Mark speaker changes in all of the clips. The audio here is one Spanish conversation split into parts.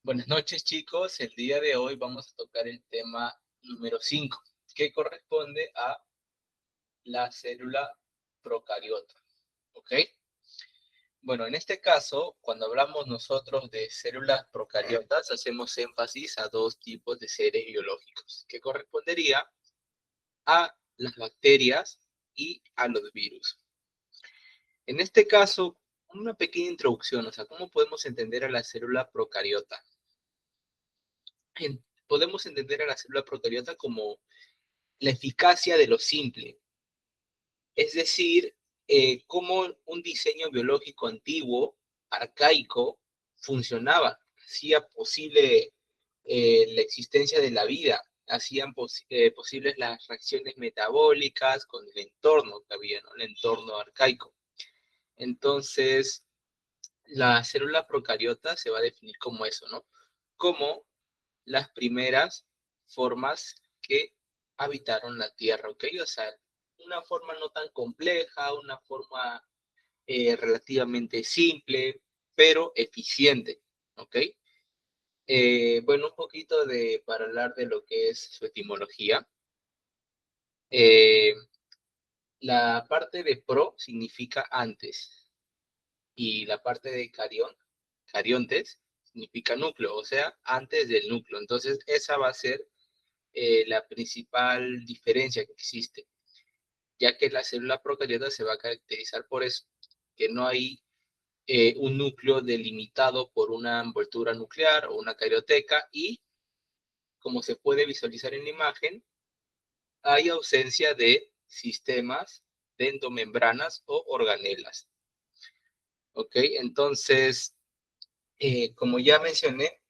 Speaker 1: Buenas noches, chicos. El día de hoy vamos a tocar el tema número 5, que corresponde a la célula procariota. ¿Ok? Bueno, en este caso, cuando hablamos nosotros de células procariotas, hacemos énfasis a dos tipos de seres biológicos, que correspondería a las bacterias y a los virus. En este caso, una pequeña introducción, o sea, ¿cómo podemos entender a la célula procariota? Podemos entender a la célula procariota como la eficacia de lo simple, es decir, cómo un diseño biológico antiguo, arcaico, funcionaba, hacía posible la existencia de la vida, hacían posibles las reacciones metabólicas con el entorno que había, ¿no? El entorno arcaico. Entonces, la célula procariota se va a definir como eso, ¿no? Como las primeras formas que habitaron la Tierra, ¿ok? O sea, una forma no tan compleja, una forma relativamente simple, pero eficiente, ¿ok? Bueno, un poquito para hablar de lo que es su etimología. Eh, la parte de pro significa antes y la parte de cariontes, significa núcleo, o sea, antes del núcleo. Entonces, esa va a ser la principal diferencia que existe, ya que la célula procariota se va a caracterizar por eso, que no hay un núcleo delimitado por una envoltura nuclear o una carioteca y, como se puede visualizar en la imagen, hay ausencia de sistemas de endomembranas o organelas. ¿Ok? Entonces, como ya mencioné,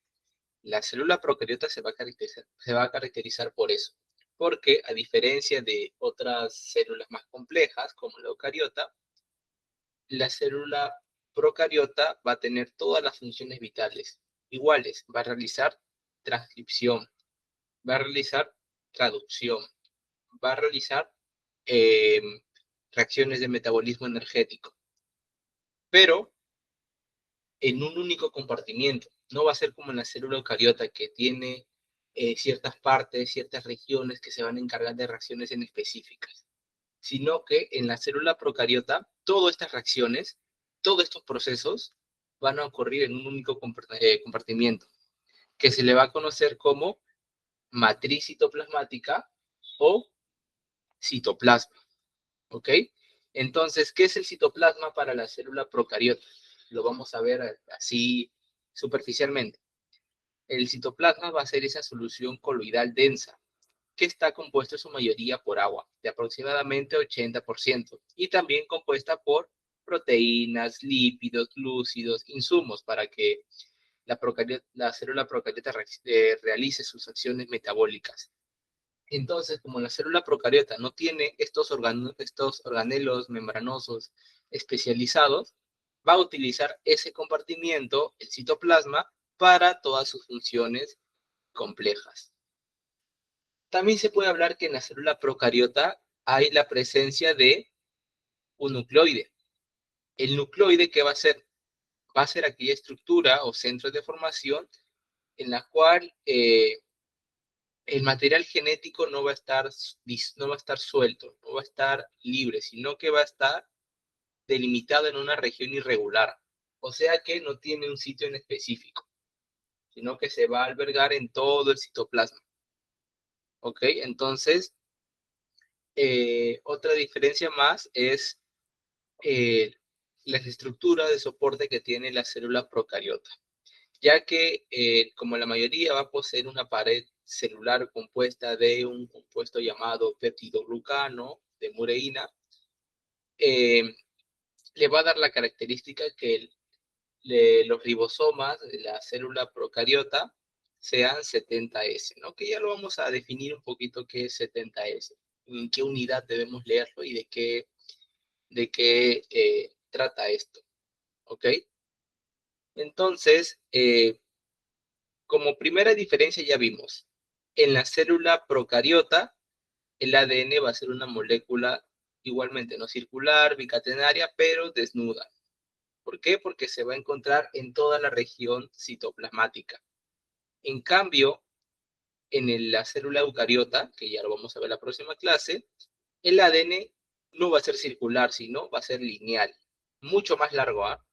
Speaker 1: la célula procariota se va a caracterizar por eso, porque a diferencia de otras células más complejas, como la eucariota, la célula procariota va a tener todas las funciones vitales iguales. Va a realizar transcripción, va a realizar traducción, va a realizar eh, reacciones de metabolismo energético, pero en un único compartimiento. No va a ser como en la célula eucariota que tiene ciertas partes, ciertas regiones que se van a encargar de reacciones en específicas, sino que en la célula procariota todas estas reacciones, todos estos procesos van a ocurrir en un único compartimiento, que se le va a conocer como matriz citoplasmática o citoplasma. ¿Ok? Entonces, ¿qué es el citoplasma para la célula procariota? Lo vamos a ver así superficialmente. El citoplasma va a ser esa solución coloidal densa, que está compuesta en su mayoría por agua, de aproximadamente 80%, y también compuesta por proteínas, lípidos, glúcidos, insumos para que la célula procariota realice sus acciones metabólicas. Entonces, como la célula procariota no tiene estos organelos membranosos especializados, va a utilizar ese compartimiento, el citoplasma, para todas sus funciones complejas. También se puede hablar que en la célula procariota hay la presencia de un nucleoide. ¿El nucleoide qué va a ser? Va a ser aquella estructura o centro de formación en la cual el material genético no va a estar suelto, no va a estar libre, sino que va a estar delimitado en una región irregular. O sea que no tiene un sitio en específico, sino que se va a albergar en todo el citoplasma. ¿Ok? Entonces, otra diferencia más es eh, las estructuras de soporte que tiene la célula procariota, ya que como la mayoría va a poseer una pared celular compuesta de un compuesto llamado peptidoglucano de mureína, eh, le va a dar la característica que los ribosomas de la célula procariota sean 70S, ¿no? Que ya lo vamos a definir un poquito qué es 70S, en qué unidad debemos leerlo y de qué trata esto, ¿ok? Entonces, como primera diferencia ya vimos, en la célula procariota, el ADN va a ser una molécula igualmente no circular, bicatenaria, pero desnuda. ¿Por qué? Porque se va a encontrar en toda la región citoplasmática. En cambio, la célula eucariota, que ya lo vamos a ver en la próxima clase, el ADN no va a ser circular, sino va a ser lineal, mucho más largo, ¿ah?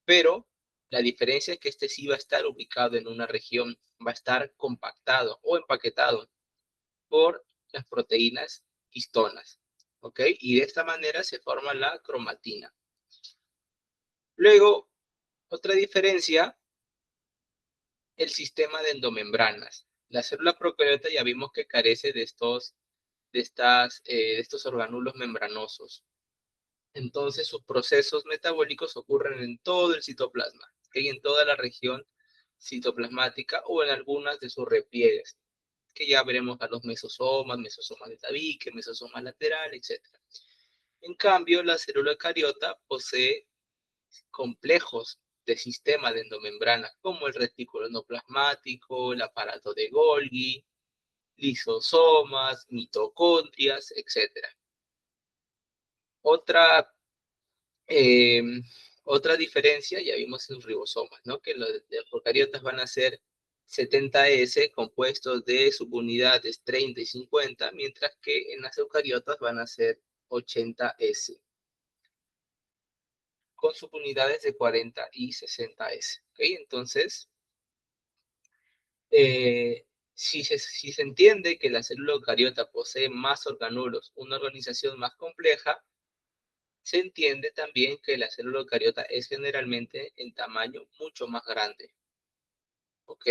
Speaker 1: Pero la diferencia es que este sí va a estar ubicado en una región, va a estar compactado o empaquetado por las proteínas histonas, ¿ok? Y de esta manera se forma la cromatina. Luego, otra diferencia, el sistema de endomembranas. La célula procariota ya vimos que carece de estos organulos membranosos. Entonces, sus procesos metabólicos ocurren en todo el citoplasma, ¿okay? En toda la región citoplasmática o en algunas de sus repliegues, que ya veremos a los mesosomas de tabique, mesosomas lateral, etc. En cambio, la célula eucariota posee complejos de sistema de endomembrana, como el retículo endoplasmático, el aparato de Golgi, lisosomas, mitocondrias, etc. Otra, eh, otra diferencia, ya vimos en los ribosomas, ¿no? Que los eucariotas van a ser 70S compuestos de subunidades 30 y 50, mientras que en las eucariotas van a ser 80S, con subunidades de 40 y 60S. ¿Okay? Entonces, si se entiende que la célula eucariota posee más organulos, una organización más compleja, se entiende también que la célula eucariota es generalmente en tamaño mucho más grande. ¿Ok?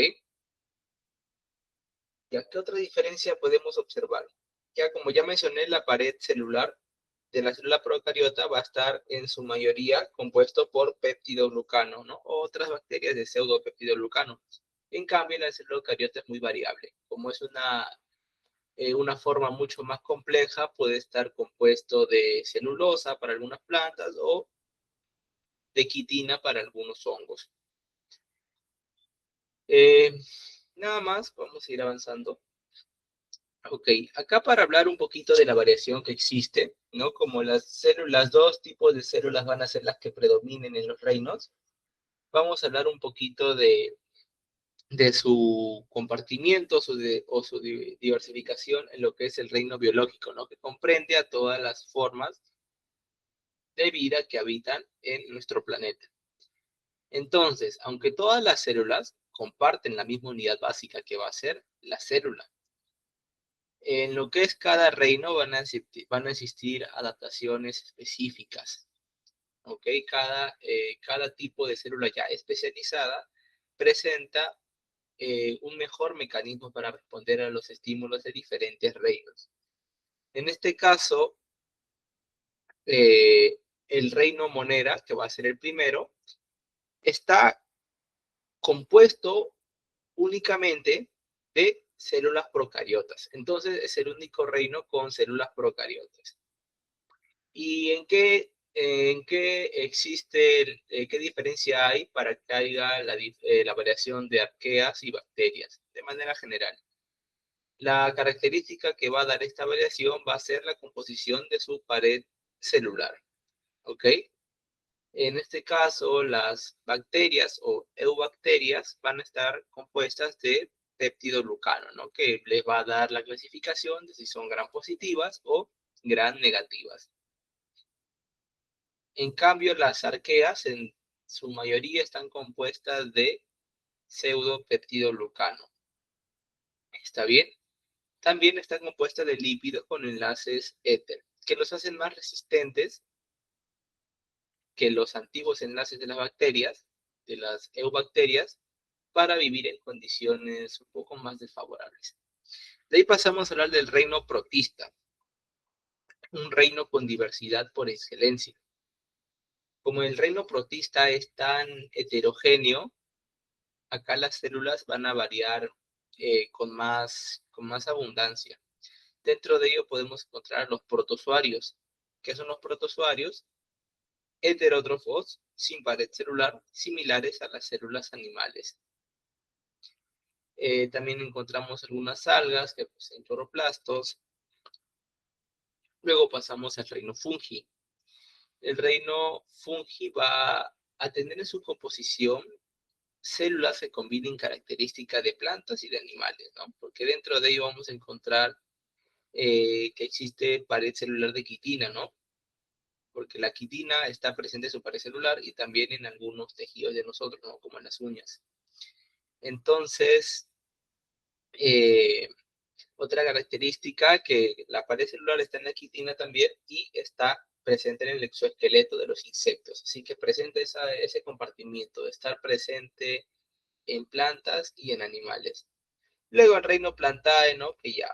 Speaker 1: ¿Ya qué otra diferencia podemos observar? Ya como ya mencioné, la pared celular de la célula procariota va a estar en su mayoría compuesto por peptidoglucano, ¿no? O otras bacterias de pseudopeptidoglucano. En cambio, la célula eucariota es muy variable. Como es una forma mucho más compleja, puede estar compuesto de celulosa para algunas plantas o de quitina para algunos hongos. Eh, Nada más, vamos a ir avanzando. Ok, acá para hablar un poquito de la variación que existe, ¿no? Como las células, dos tipos de células van a ser las que predominen en los reinos, vamos a hablar un poquito de su compartimiento o su diversificación en lo que es el reino biológico, ¿no? Que comprende a todas las formas de vida que habitan en nuestro planeta. Entonces, aunque todas las células comparten la misma unidad básica que va a ser la célula, en lo que es cada reino van a existir adaptaciones específicas. ¿Ok? Cada tipo de célula ya especializada presenta un mejor mecanismo para responder a los estímulos de diferentes reinos. En este caso, eh, el reino Monera, que va a ser el primero, está compuesto únicamente de células procariotas. Entonces es el único reino con células procariotas. ¿Y qué diferencia hay para que haya la variación de arqueas y bacterias? De manera general, la característica que va a dar esta variación va a ser la composición de su pared celular. ¿Ok? En este caso, las bacterias o eubacterias van a estar compuestas de peptidoglucano, ¿no? Que les va a dar la clasificación de si son gram positivas o gram negativas. En cambio, las arqueas en su mayoría están compuestas de pseudopeptidoglucano. ¿Está bien? También están compuestas de lípidos con enlaces éter, que los hacen más resistentes que los antiguos enlaces de las bacterias, de las eubacterias, para vivir en condiciones un poco más desfavorables. De ahí pasamos a hablar del reino protista, un reino con diversidad por excelencia. Como el reino protista es tan heterogéneo, acá las células van a variar con más abundancia. Dentro de ello podemos encontrar los protozoarios. ¿Qué son los protozoarios? Heterótrofos, sin pared celular, similares a las células animales. También encontramos algunas algas que poseen cloroplastos. Luego pasamos al reino fungi. El reino fungi va a tener en su composición células que combinen características de plantas y de animales, ¿no? Porque dentro de ello vamos a encontrar que existe pared celular de quitina, ¿no? Porque la quitina está presente en su pared celular y también en algunos tejidos de nosotros, ¿no? Como en las uñas. Entonces, eh, otra característica que la pared celular está en la quitina también y está presente en el exoesqueleto de los insectos. Así que presenta ese compartimiento de estar presente en plantas y en animales. Luego el reino Plantae, ¿no? Que ya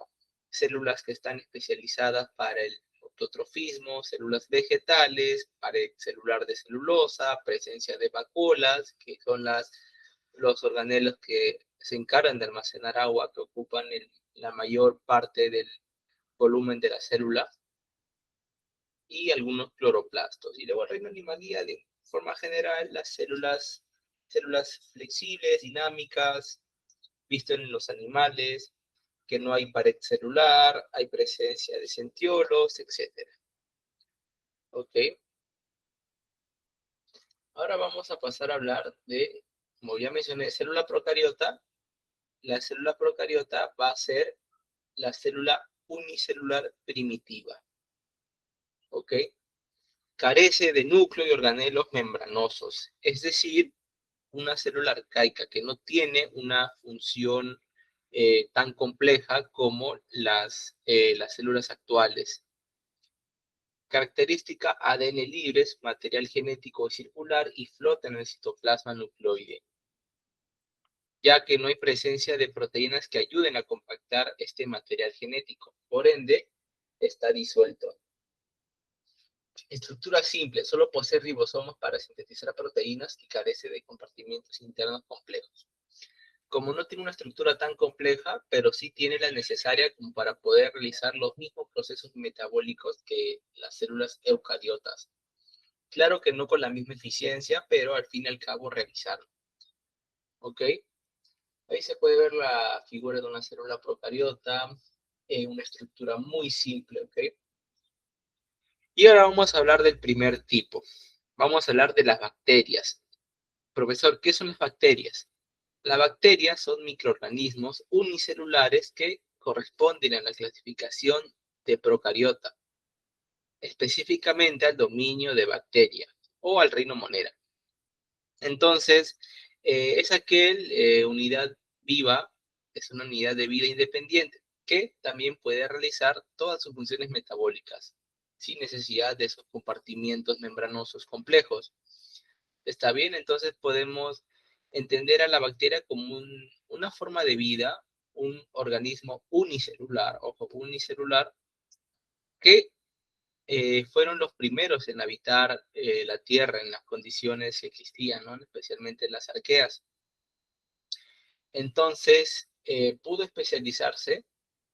Speaker 1: células que están especializadas para el autotrofismo, células vegetales, pared celular de celulosa, presencia de vacuolas, que son los organelos que se encargan de almacenar agua, que ocupan la mayor parte del volumen de la célula, y algunos cloroplastos. Y luego el reino animalia, de forma general, las células flexibles, dinámicas, visto en los animales, que no hay pared celular, hay presencia de centiolos, etc. ¿Ok? Ahora vamos a pasar a hablar de, como ya mencioné, célula procariota. La célula procariota va a ser la célula unicelular primitiva. ¿Ok? Carece de núcleo y organelos membranosos, es decir, una célula arcaica que no tiene una función tan compleja como las células actuales. Característica: ADN libres, material genético circular y flota en el citoplasma nucleoide, ya que no hay presencia de proteínas que ayuden a compactar este material genético. Por ende, está disuelto. Estructura simple, solo posee ribosomas para sintetizar proteínas y carece de compartimientos internos complejos. Como no tiene una estructura tan compleja, pero sí tiene la necesaria como para poder realizar los mismos procesos metabólicos que las células eucariotas. Claro que no con la misma eficiencia, pero al fin y al cabo realizarlo. ¿Ok? Ahí se puede ver la figura de una célula procariota, una estructura muy simple, ¿ok? Y ahora vamos a hablar del primer tipo. Vamos a hablar de las bacterias. Profesor, ¿qué son las bacterias? Las bacterias son microorganismos unicelulares que corresponden a la clasificación de procariota, específicamente al dominio de bacteria o al reino monera. Entonces, es unidad viva, es una unidad de vida independiente que también puede realizar todas sus funciones metabólicas sin necesidad de esos compartimientos membranosos complejos. ¿Está bien? Entonces podemos entender a la bacteria como una forma de vida, un organismo unicelular, ojo, unicelular, que fueron los primeros en habitar la Tierra en las condiciones que existían, ¿no? Especialmente en las arqueas. Entonces, pudo especializarse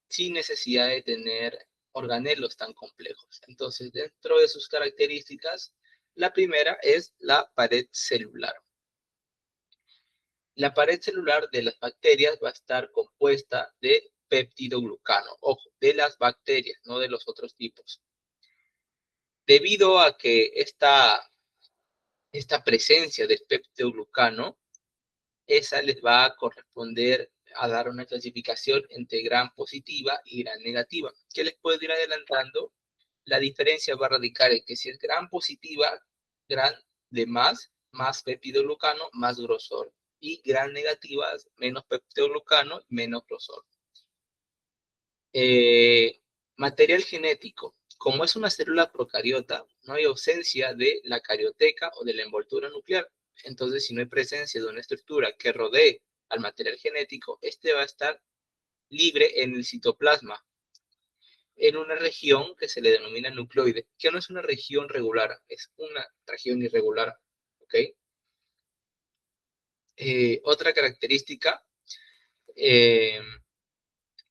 Speaker 1: sin necesidad de tener organelos tan complejos. Entonces, dentro de sus características, la primera es la pared celular. La pared celular de las bacterias va a estar compuesta de peptidoglucano, ojo, de las bacterias, no de los otros tipos. Debido a que esta presencia del peptidoglucano, esa les va a corresponder a dar una clasificación entre gran positiva y gran negativa. ¿Qué les puedo ir adelantando? La diferencia va a radicar en que si es gran positiva, gran de más peptidoglucano, más grosor. Y gran negativa, menos peptidoglucano, menos grosor. Material genético. Como es una célula procariota, no hay ausencia de la carioteca o de la envoltura nuclear. Entonces, si no hay presencia de una estructura que rodee al material genético, este va a estar libre en el citoplasma, en una región que se le denomina nucleoide, que no es una región regular, es una región irregular. ¿Ok? Otra característica, eh,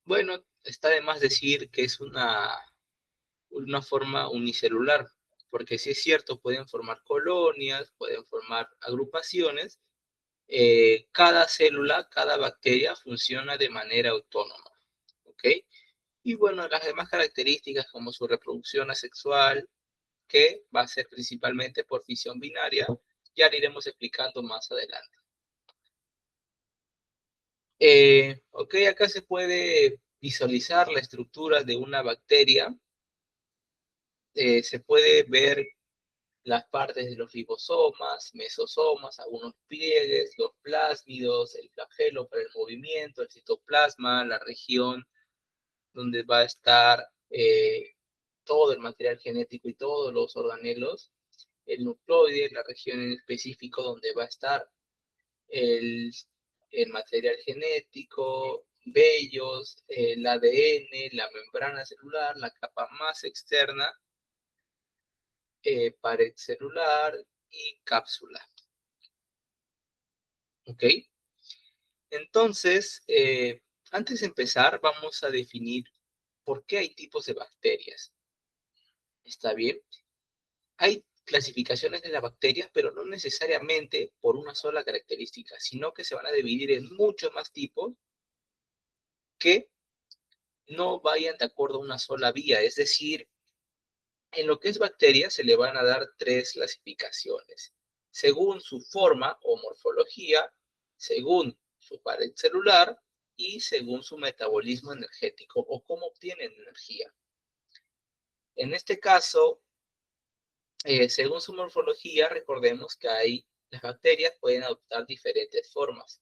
Speaker 1: bueno, está de más decir que es una forma unicelular, porque si es cierto, pueden formar colonias, pueden formar agrupaciones, cada célula, cada bacteria funciona de manera autónoma, ¿ok? Y bueno, las demás características como su reproducción asexual, que va a ser principalmente por fisión binaria, ya lo iremos explicando más adelante. Ok, acá se puede visualizar la estructura de una bacteria. Se puede ver las partes de los ribosomas, mesosomas, algunos pliegues, los plásmidos, el flagelo para el movimiento, el citoplasma, la región donde va a estar todo el material genético y todos los organelos, el nucleoide, la región en específico donde va a estar el, el material genético, vellos, el ADN, la membrana celular, la capa más externa, pared celular y cápsula. ¿Ok? Entonces, antes de empezar, vamos a definir por qué hay tipos de bacterias. ¿Está bien? Hay clasificaciones de las bacterias, pero no necesariamente por una sola característica, sino que se van a dividir en muchos más tipos que no vayan de acuerdo a una sola vía. Es decir, en lo que es bacteria se le van a dar tres clasificaciones, según su forma o morfología, según su pared celular y según su metabolismo energético o cómo obtienen energía. En este caso, según su morfología, recordemos que las bacterias pueden adoptar diferentes formas.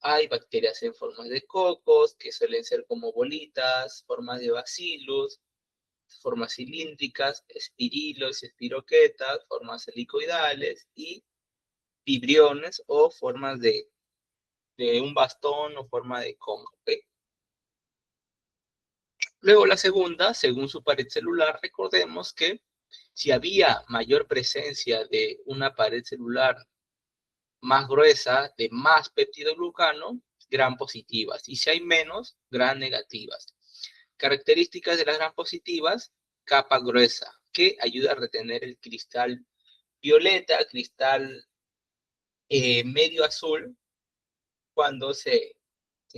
Speaker 1: Hay bacterias en formas de cocos, que suelen ser como bolitas, formas de bacillus, formas cilíndricas, espirilos, espiroquetas, formas helicoidales y vibriones o formas de un bastón o forma de coma. ¿Okay? Luego la segunda, según su pared celular, recordemos que si había mayor presencia de una pared celular más gruesa, de más peptidoglucano, gran positivas. Y si hay menos, gran negativas. Características de las gran positivas, capa gruesa, que ayuda a retener el cristal violeta, cristal medio azul, cuando se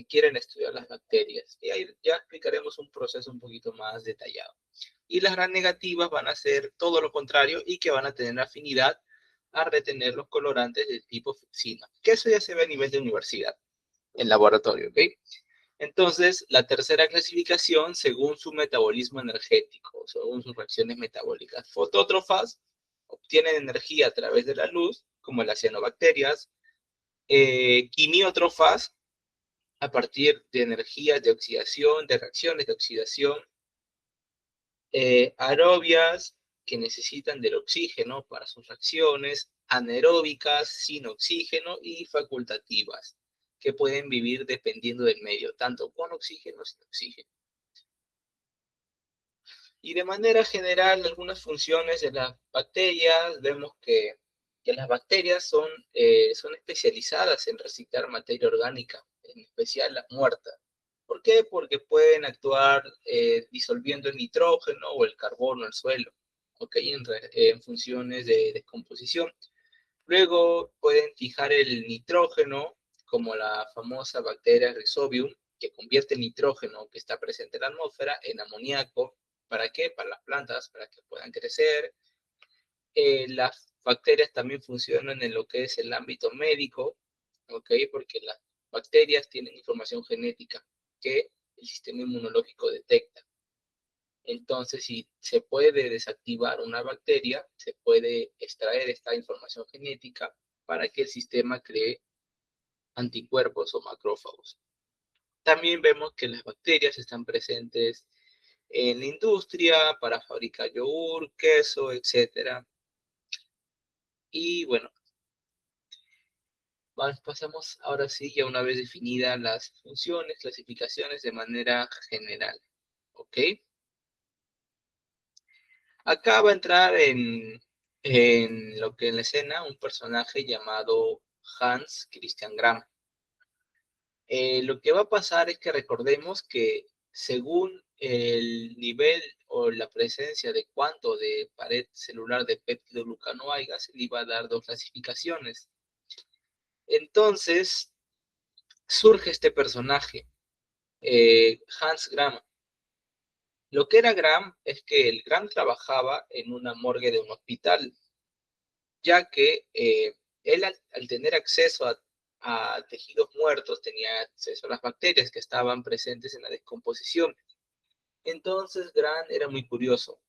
Speaker 1: quieren estudiar las bacterias. Y ahí ya explicaremos un proceso un poquito más detallado. Y las gran negativas van a ser todo lo contrario y que van a tener afinidad a retener los colorantes del tipo fucsina, que eso ya se ve a nivel de universidad, en laboratorio, ¿ok? Entonces, la tercera clasificación, según su metabolismo energético, según sus reacciones metabólicas. Fotótrofas obtienen energía a través de la luz, como las cianobacterias. Quimiótrofas, a partir de energías de oxidación, de reacciones de oxidación. Aerobias, que necesitan del oxígeno para sus reacciones. Anaeróbicas, sin oxígeno. Y facultativas, que pueden vivir dependiendo del medio, tanto con oxígeno o sin oxígeno. Y de manera general, algunas funciones de las bacterias, vemos que las bacterias son especializadas en reciclar materia orgánica, en especial la muerta. ¿Por qué? Porque pueden actuar disolviendo el nitrógeno o el carbono en el suelo, ¿okay? En funciones de descomposición. Luego pueden fijar el nitrógeno, como la famosa bacteria Rhizobium, que convierte el nitrógeno que está presente en la atmósfera en amoníaco. ¿Para qué? Para las plantas, para que puedan crecer. Las bacterias también funcionan en lo que es el ámbito médico, ¿ok? Porque las bacterias tienen información genética que el sistema inmunológico detecta. Entonces, si se puede desactivar una bacteria, se puede extraer esta información genética para que el sistema cree anticuerpos o macrófagos. También vemos que las bacterias están presentes en la industria para fabricar yogur, queso, etc. Y bueno, pasamos ahora sí, ya una vez definidas las funciones, clasificaciones de manera general. ¿Ok? Acá va a entrar en lo que en la escena un personaje llamado Hans Christian Gram. Lo que va a pasar es que recordemos que según el nivel o la presencia de cuánto de pared celular de peptidoglucano haya, se le iba a dar dos clasificaciones. Entonces surge este personaje, Hans Gram. Lo que era Gram es que el Gram trabajaba en una morgue de un hospital, ya que él al tener acceso a a tejidos muertos, tenía acceso a las bacterias que estaban presentes en la descomposición. Entonces, Grant era muy curioso.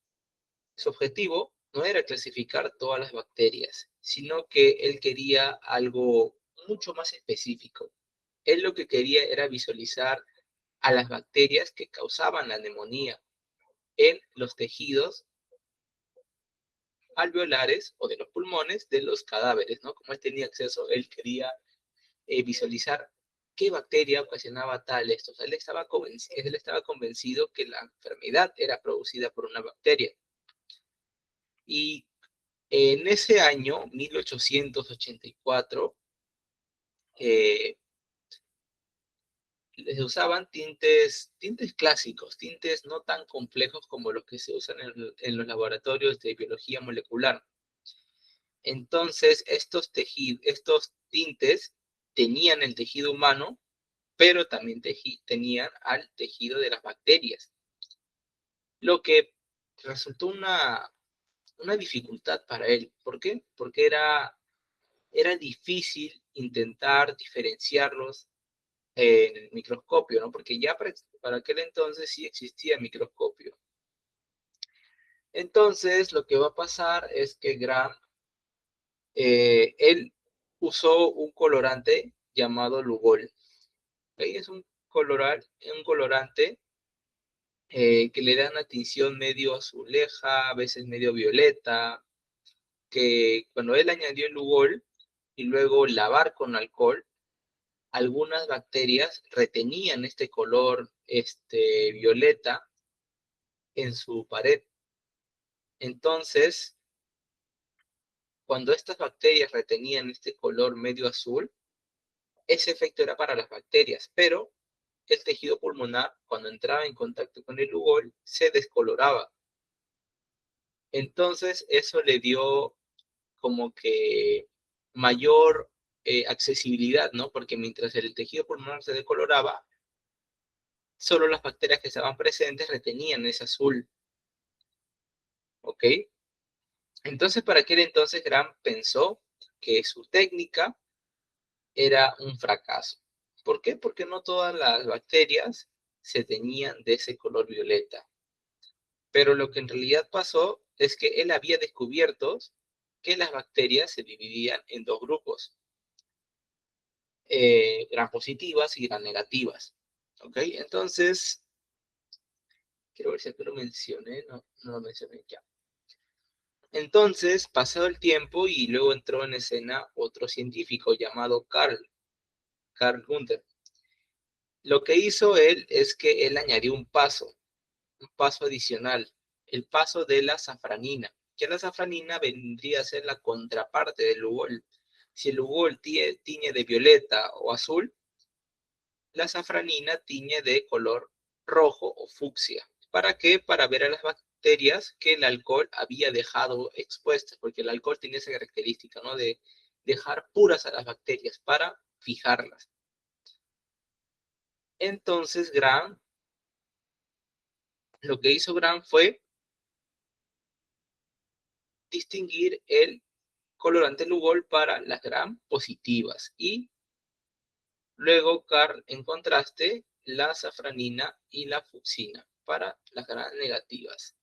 Speaker 1: Su objetivo no era clasificar todas las bacterias, sino que él quería algo mucho más específico. Él lo que quería era visualizar a las bacterias que causaban la neumonía en los tejidos alveolares o de los pulmones de los cadáveres, ¿no? Como él tenía acceso, él quería visualizar qué bacteria ocasionaba tal esto. O sea, él estaba convencido que la enfermedad era producida por una bacteria. Y en ese año, 1884, se usaban tintes clásicos, tintes no tan complejos como los que se usan en los laboratorios de biología molecular. Entonces, estos tintes tenían el tejido humano, pero también tenían al tejido de las bacterias, lo que resultó una dificultad para él. ¿Por qué? Porque era difícil intentar diferenciarlos en el microscopio, ¿no? Porque ya para aquel entonces sí existía microscopio. Entonces, lo que va a pasar es que Graham, él usó un colorante llamado Lugol. ¿Okay? Es un colorante que le da una tinción medio azuleja, a veces medio violeta, que cuando él añadió el Lugol y luego lavar con alcohol, algunas bacterias retenían este color violeta en su pared. Entonces, cuando estas bacterias retenían este color medio azul, ese efecto era para las bacterias, pero el tejido pulmonar, cuando entraba en contacto con el Lugol, se descoloraba. Entonces, eso le dio como que mayor accesibilidad, ¿no? Porque mientras el tejido pulmonar se decoloraba, solo las bacterias que estaban presentes retenían ese azul, ¿ok? Entonces, para aquel entonces, Graham pensó que su técnica era un fracaso. ¿Por qué? Porque no todas las bacterias se teñían de ese color violeta. Pero lo que en realidad pasó es que él había descubierto que las bacterias se dividían en dos grupos, gran positivas y gran negativas. ¿Ok? Entonces, quiero ver si aquí lo mencioné, no lo mencioné ya. Entonces, pasado el tiempo y luego entró en escena otro científico llamado Carl Gunther. Lo que hizo él es que él añadió un paso adicional, el paso de la safranina, que la safranina vendría a ser la contraparte del Lugol. Si el Lugol tiñe de violeta o azul, la safranina tiñe de color rojo o fucsia. ¿Para qué? Para ver a las bacterias que el alcohol había dejado expuestas, porque el alcohol tiene esa característica, ¿no? De dejar puras a las bacterias para fijarlas. Entonces, lo que hizo Graham fue distinguir el colorante Lugol para las gram positivas y luego Carl en contraste la safranina y la fucsina para las gram negativas.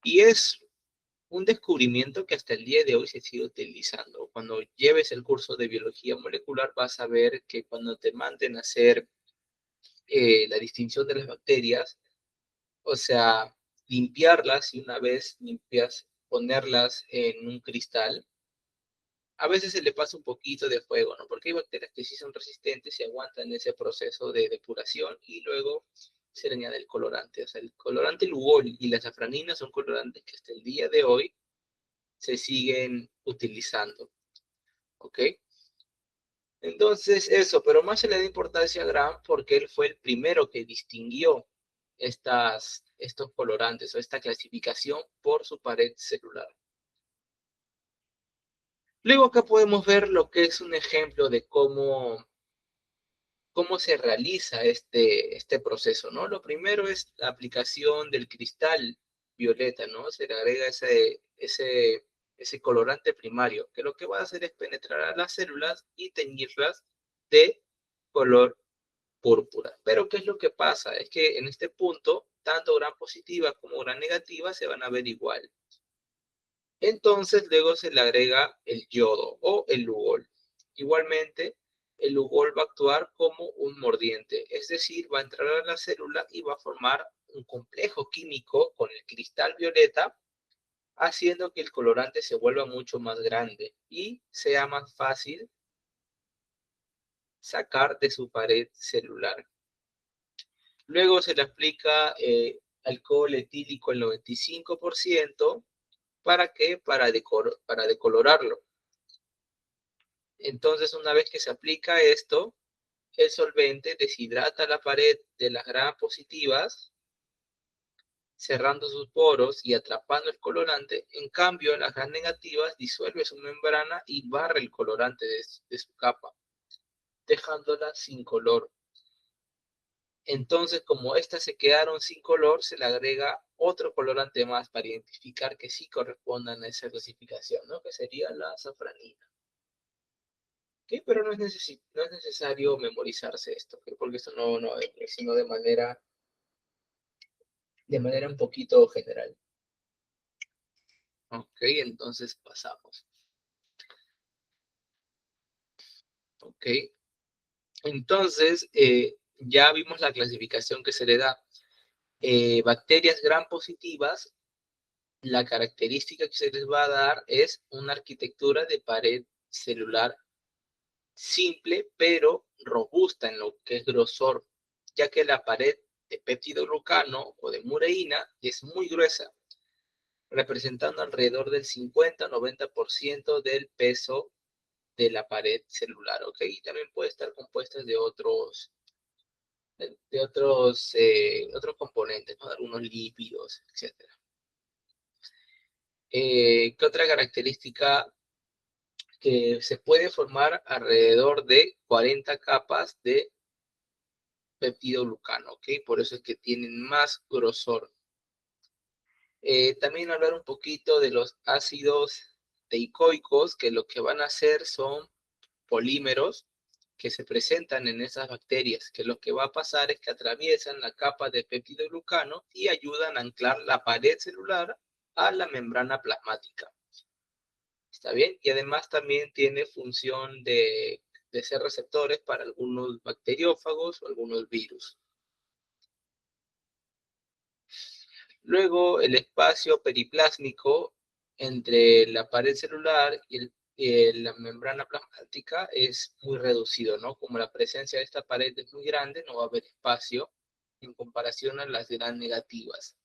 Speaker 1: Y es un descubrimiento que hasta el día de hoy se sigue utilizando. Cuando lleves el curso de biología molecular vas a ver que cuando te manden a hacer la distinción de las bacterias, o sea, limpiarlas y una vez limpias, ponerlas en un cristal, a veces se le pasa un poquito de fuego, ¿no? Porque hay bacterias que sí son resistentes y aguantan ese proceso de depuración y luego se le añade el colorante. O sea, el colorante Lugol y la safranina son colorantes que hasta el día de hoy se siguen utilizando, ¿ok? Entonces, eso, pero más se le da importancia a Graham porque él fue el primero que distinguió estos colorantes o esta clasificación por su pared celular. Luego acá podemos ver lo que es un ejemplo de cómo se realiza este proceso, ¿no? Lo primero es la aplicación del cristal violeta, ¿no? Se le agrega ese ese colorante primario, que lo que va a hacer es penetrar a las células y teñirlas de color púrpura. Pero ¿qué es lo que pasa? Es que en este punto, tanto gran positiva como gran negativa se van a ver igual. Entonces luego se le agrega el yodo o el lugol. Igualmente, el lugol va a actuar como un mordiente, es decir, va a entrar a la célula y va a formar un complejo químico con el cristal violeta, haciendo que el colorante se vuelva mucho más grande y sea más fácil sacar de su pared celular. Luego se le aplica alcohol etílico al 95%. ¿Para qué? Para decolorarlo. Entonces, una vez que se aplica esto, el solvente deshidrata la pared de las gram positivas, cerrando sus poros y atrapando el colorante. En cambio, las gram negativas disuelve su membrana y barre el colorante de su capa, dejándola sin color. Entonces, como estas se quedaron sin color, se le agrega otro colorante más para identificar que sí correspondan a esa clasificación, ¿no? Que sería la azafranina. ¿Okay? Pero no es necesario memorizarse esto, ¿okay? Porque esto no sino de manera un poquito general. Ok, entonces pasamos. Ok, entonces ya vimos la clasificación que se le da. Bacterias gram positivas, la característica que se les va a dar es una arquitectura de pared celular simple, pero robusta en lo que es grosor, ya que la pared de peptidoglucano o de mureína es muy gruesa, representando alrededor del 50-90% del peso de la pared celular, ¿ok? Y también puede estar compuesta de otros componentes, ¿no? De algunos lípidos, etc. ¿Qué otra característica? Que se puede formar alrededor de 40 capas de peptidoglucano, ¿ok? Por eso es que tienen más grosor. También hablar un poquito de los ácidos teicoicos, que lo que van a hacer son polímeros que se presentan en esas bacterias, que lo que va a pasar es que atraviesan la capa de peptidoglucano y ayudan a anclar la pared celular a la membrana plasmática. ¿Está bien? Y además también tiene función de ser receptores para algunos bacteriófagos o algunos virus. Luego, el espacio periplásmico entre la pared celular y la membrana plasmática es muy reducido, ¿no? Como la presencia de esta pared es muy grande, no va a haber espacio en comparación a las gram negativas.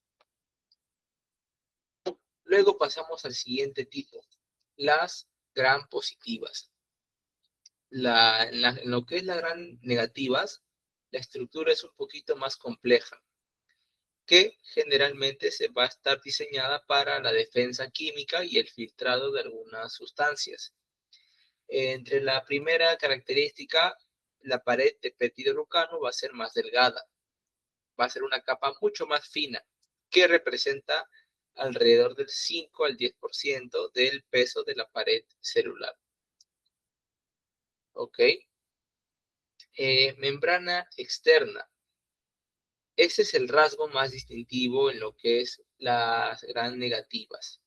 Speaker 1: Luego pasamos al siguiente tipo, las gram positivas. En lo que es las gram negativas, la estructura es un poquito más compleja, que generalmente se va a estar diseñada para la defensa química y el filtrado de algunas sustancias. Entre la primera característica, la pared de peptidoglucano va a ser más delgada, va a ser una capa mucho más fina, que representa alrededor del 5 al 10% del peso de la pared celular. ¿Ok? Membrana externa. Ese es el rasgo más distintivo en lo que es las gram negativas.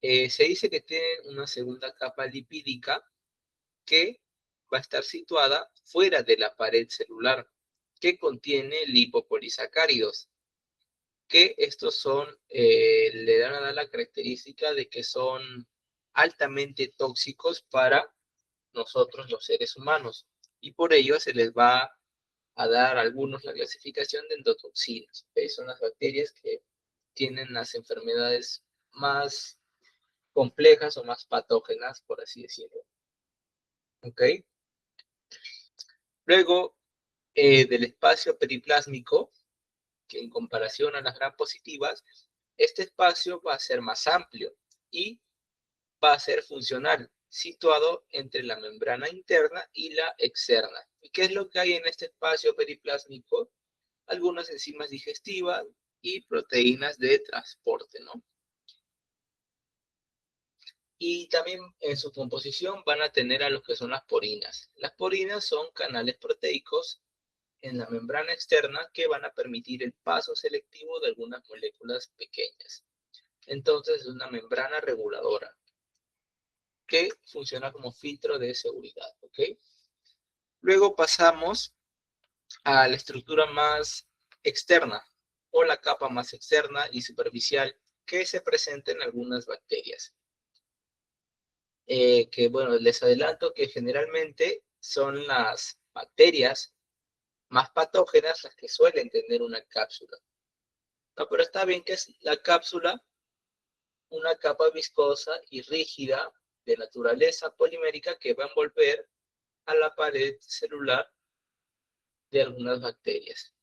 Speaker 1: Se dice que tienen una segunda capa lipídica que va a estar situada fuera de la pared celular, que contiene lipopolisacáridos, que estos le dan a dar la característica de que son altamente tóxicos para nosotros los seres humanos, y por ello se les va a dar a algunos la clasificación de endotoxinas. Son las bacterias que tienen las enfermedades más complejas o más patógenas, por así decirlo. ¿Ok? Luego, del espacio periplásmico, que en comparación a las gram positivas, este espacio va a ser más amplio y va a ser funcional, situado entre la membrana interna y la externa. ¿Y qué es lo que hay en este espacio periplásmico? Algunas enzimas digestivas y proteínas de transporte, ¿no? Y también en su composición van a tener a lo que son las porinas. Las porinas son canales proteicos en la membrana externa que van a permitir el paso selectivo de algunas moléculas pequeñas. Entonces es una membrana reguladora que funciona como filtro de seguridad, ¿ok? Luego pasamos a la estructura más externa o la capa más externa y superficial que se presenta en algunas bacterias. Que bueno, les adelanto que generalmente son las bacterias más patógenas las que suelen tener una cápsula. No, pero está bien que es la cápsula una capa viscosa y rígida de naturaleza polimérica que va a envolver a la pared celular de algunas bacterias.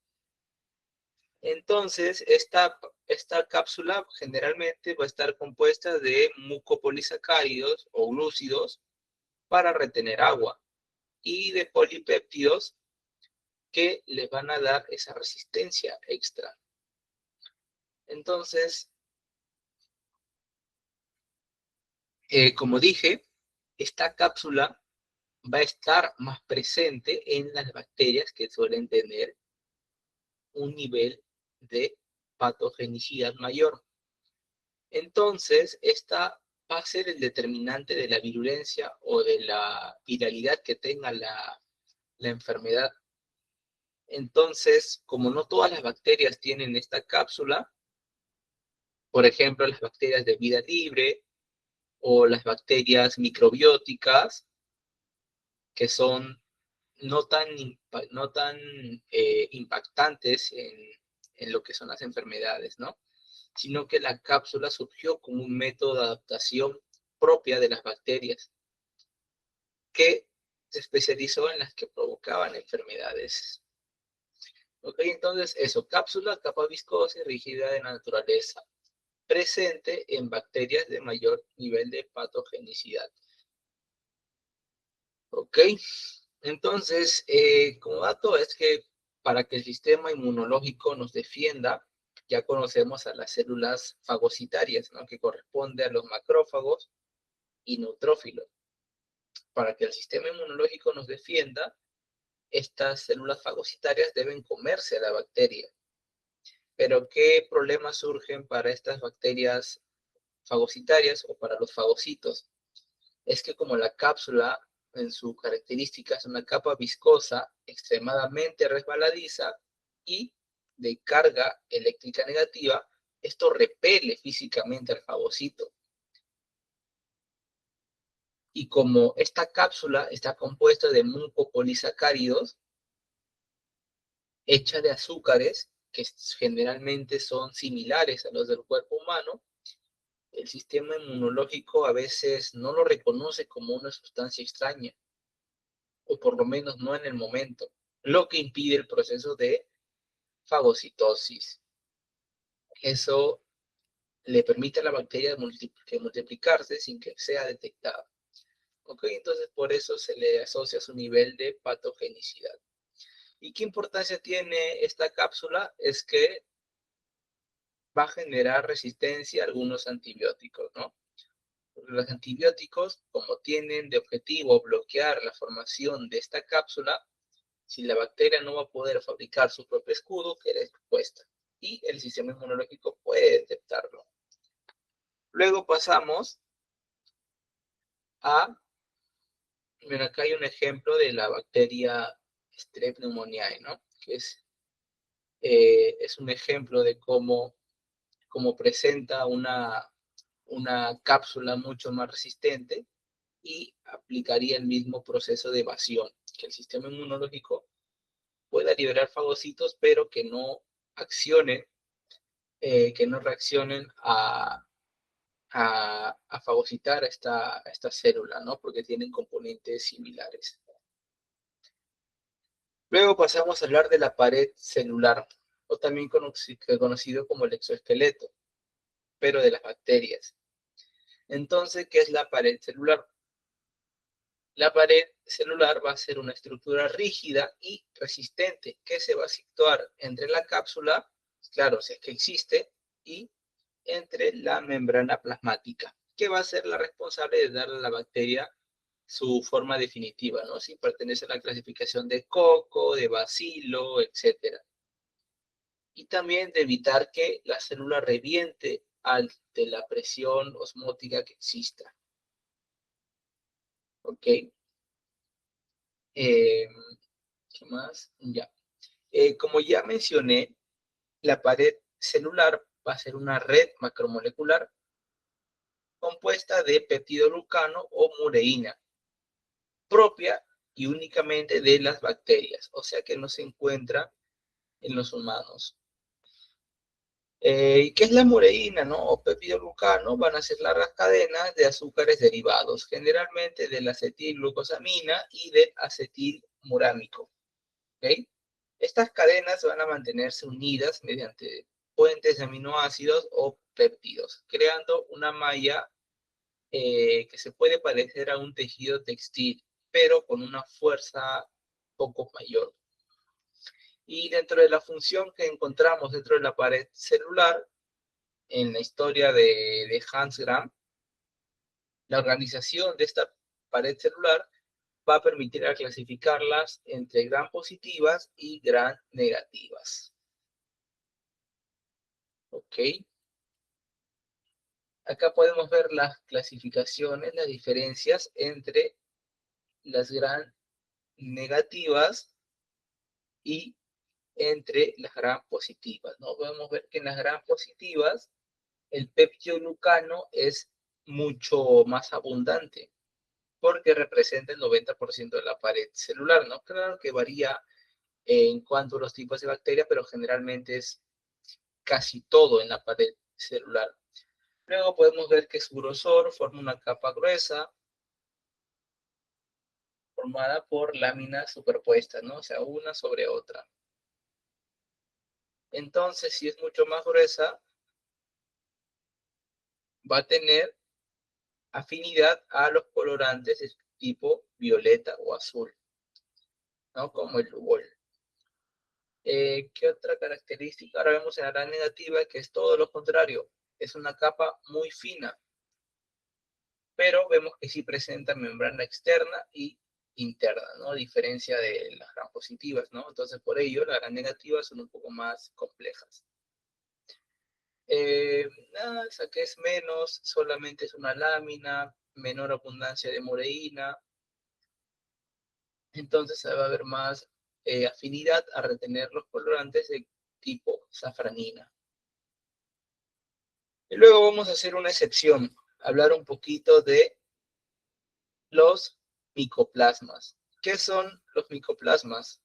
Speaker 1: Entonces, esta cápsula generalmente va a estar compuesta de mucopolisacáridos o glúcidos para retener agua y de polipéptidos que le van a dar esa resistencia extra. Entonces, como dije, esta cápsula va a estar más presente en las bacterias que suelen tener un nivel de patogenicidad mayor. Entonces, esta va a ser el determinante de la virulencia o de la viralidad que tenga la enfermedad. Entonces, como no todas las bacterias tienen esta cápsula, por ejemplo, las bacterias de vida libre o las bacterias microbióticas, que son no tan, no tan impactantes en lo que son las enfermedades, ¿no? Sino que la cápsula surgió como un método de adaptación propia de las bacterias que se especializó en las que provocaban enfermedades. Ok, entonces eso, cápsula, capa viscosa y rígida de la naturaleza, presente en bacterias de mayor nivel de patogenicidad. Ok, entonces, como dato es que para que el sistema inmunológico nos defienda, ya conocemos a las células fagocitarias, ¿no? Que corresponde a los macrófagos y neutrófilos. Para que el sistema inmunológico nos defienda, estas células fagocitarias deben comerse a la bacteria. Pero, ¿qué problemas surgen para estas bacterias fagocitarias o para los fagocitos? Es que como la cápsula en su característica es una capa viscosa, extremadamente resbaladiza y de carga eléctrica negativa, esto repele físicamente al fagocito. Y como esta cápsula está compuesta de mucopolisacáridos, hecha de azúcares, que generalmente son similares a los del cuerpo humano, el sistema inmunológico a veces no lo reconoce como una sustancia extraña, o por lo menos no en el momento, lo que impide el proceso de fagocitosis. Eso le permite a la bacteria multiplicarse sin que sea detectada. ¿Ok? Entonces, por eso se le asocia su nivel de patogenicidad. ¿Y qué importancia tiene esta cápsula? Es que va a generar resistencia a algunos antibióticos, ¿no? Los antibióticos, como tienen de objetivo bloquear la formación de esta cápsula, si la bacteria no va a poder fabricar su propio escudo, queda expuesta. Y el sistema inmunológico puede detectarlo. Luego pasamos a, mira, acá hay un ejemplo de la bacteria Strep pneumoniae, ¿no? Que es un ejemplo de cómo presenta una cápsula mucho más resistente y aplicaría el mismo proceso de evasión, que el sistema inmunológico pueda liberar fagocitos, pero que no accionen, que no reaccionen a fagocitar a esta célula, ¿no? Porque tienen componentes similares. Luego pasamos a hablar de la pared celular, o también conocido como el exoesqueleto, pero de las bacterias. Entonces, ¿qué es la pared celular? La pared celular va a ser una estructura rígida y resistente que se va a situar entre la cápsula, claro, si es que existe, y entre la membrana plasmática. que va a ser la responsable de darle a la bacteria su forma definitiva, ¿no? Si pertenece a la clasificación de coco, de bacilo, etc. Y también de evitar que la célula reviente ante la presión osmótica que exista. ¿Ok? ¿Qué más? Ya. Como ya mencioné, la pared celular va a ser una red macromolecular compuesta de peptidoglucano o mureína, propia y únicamente de las bacterias, o sea que no se encuentra en los humanos. ¿Qué es la mureína, no? O peptidoglucano van a ser largas cadenas de azúcares derivados, generalmente de la acetilglucosamina y del acetilmurámico. ¿Okay? Estas cadenas van a mantenerse unidas mediante puentes de aminoácidos o péptidos, creando una malla que se puede parecer a un tejido textil, pero con una fuerza poco mayor. Y dentro de la función que encontramos dentro de la pared celular, en la historia de Hans Gram, la organización de esta pared celular va a permitir a clasificarlas entre gram positivas y gram negativas. ¿Ok? Acá podemos ver las clasificaciones, las diferencias entre las gram negativas y entre las gram positivas, ¿no? Podemos ver que en las gram positivas el peptidoglucano es mucho más abundante porque representa el 90% de la pared celular, ¿no? Claro que varía en cuanto a los tipos de bacterias, pero generalmente es casi todo en la pared celular. Luego podemos ver que su grosor forma una capa gruesa formada por láminas superpuestas, ¿no? O sea, una sobre otra. Entonces, si es mucho más gruesa, va a tener afinidad a los colorantes de tipo violeta o azul, ¿no? Como el Lugol. ¿Qué otra característica? Ahora vemos en la gran negativa que es todo lo contrario. Es una capa muy fina, pero vemos que sí presenta membrana externa y interna, ¿no? A diferencia de las gran positivas, ¿no? Entonces, por ello, las gran negativas son un poco más complejas. Esa que es menos, solamente es una lámina, menor abundancia de mureína, entonces va a haber más afinidad a retener los colorantes de tipo safranina. Y luego vamos a hacer una excepción, hablar un poquito de los micoplasmas. ¿Qué son los micoplasmas?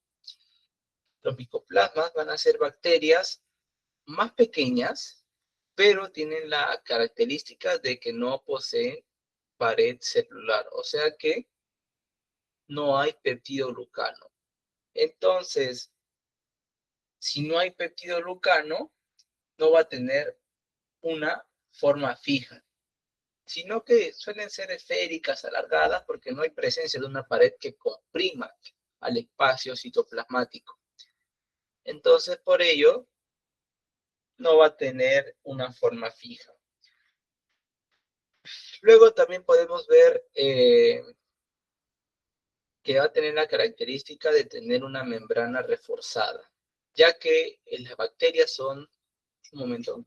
Speaker 1: Los micoplasmas van a ser bacterias más pequeñas, pero tienen la característica de que no poseen pared celular, o sea que no hay peptidoglucano. Entonces, si no hay peptidoglucano, no va a tener una forma fija, sino que suelen ser esféricas, alargadas, porque no hay presencia de una pared que comprima al espacio citoplasmático. Entonces, por ello, no va a tener una forma fija. Luego también podemos ver que va a tener la característica de tener una membrana reforzada, ya que las bacterias son, un momento,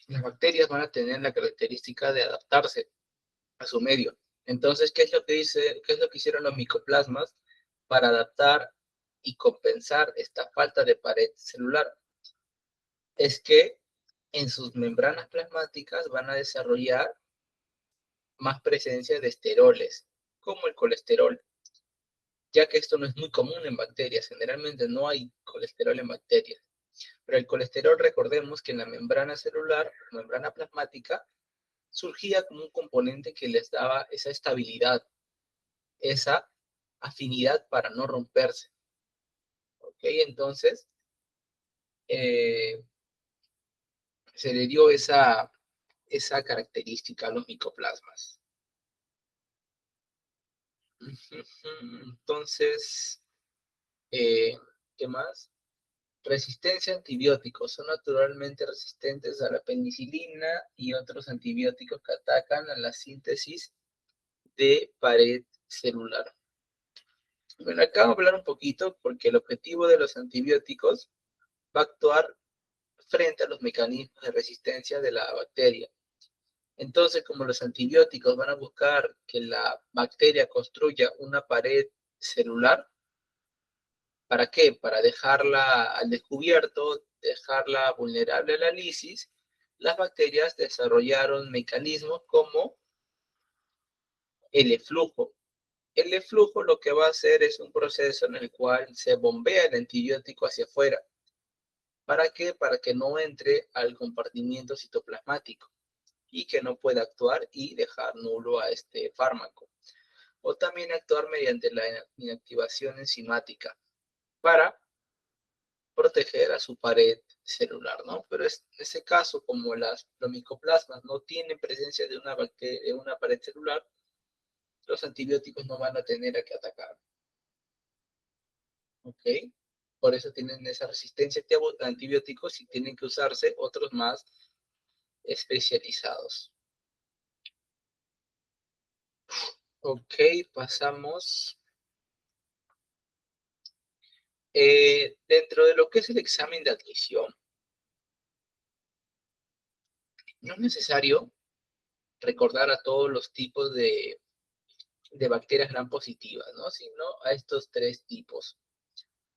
Speaker 1: las bacterias van a tener la característica de adaptarse a su medio. Entonces, ¿qué es lo que qué es lo que hicieron los micoplasmas para adaptar y compensar esta falta de pared celular? Es que en sus membranas plasmáticas van a desarrollar más presencia de esteroles, como el colesterol, ya que esto no es muy común en bacterias. Generalmente no hay colesterol en bacterias. Pero el colesterol, recordemos que en la membrana celular, membrana plasmática, surgía como un componente que les daba esa estabilidad, esa afinidad para no romperse. ¿Ok? Entonces, eh, se le dio esa característica a los micoplasmas. Entonces, ¿qué más? Resistencia a antibióticos. Son naturalmente resistentes a la penicilina y otros antibióticos que atacan a la síntesis de pared celular. Bueno, acá vamos a hablar un poquito porque el objetivo de los antibióticos va a actuar frente a los mecanismos de resistencia de la bacteria. Entonces, como los antibióticos van a buscar que la bacteria construya una pared celular, ¿para qué? Para dejarla al descubierto, dejarla vulnerable a la lisis, las bacterias desarrollaron mecanismos como el eflujo. El eflujo lo que va a hacer es un proceso en el cual se bombea el antibiótico hacia afuera. ¿Para qué? Para que no entre al compartimiento citoplasmático y que no pueda actuar y dejar nulo a este fármaco. O también actuar mediante la inactivación enzimática para proteger a su pared celular, ¿no? Pero en ese caso, como los micoplasmas no tienen presencia de una bacteria, de una pared celular, los antibióticos no van a tener a qué atacar. ¿Ok? Por eso tienen esa resistencia a antibióticos y tienen que usarse otros más especializados. Ok, pasamos. Dentro de lo que es el examen de admisión, no es necesario recordar a todos los tipos de bacterias gram positivas, ¿no? Sino a estos 3 tipos.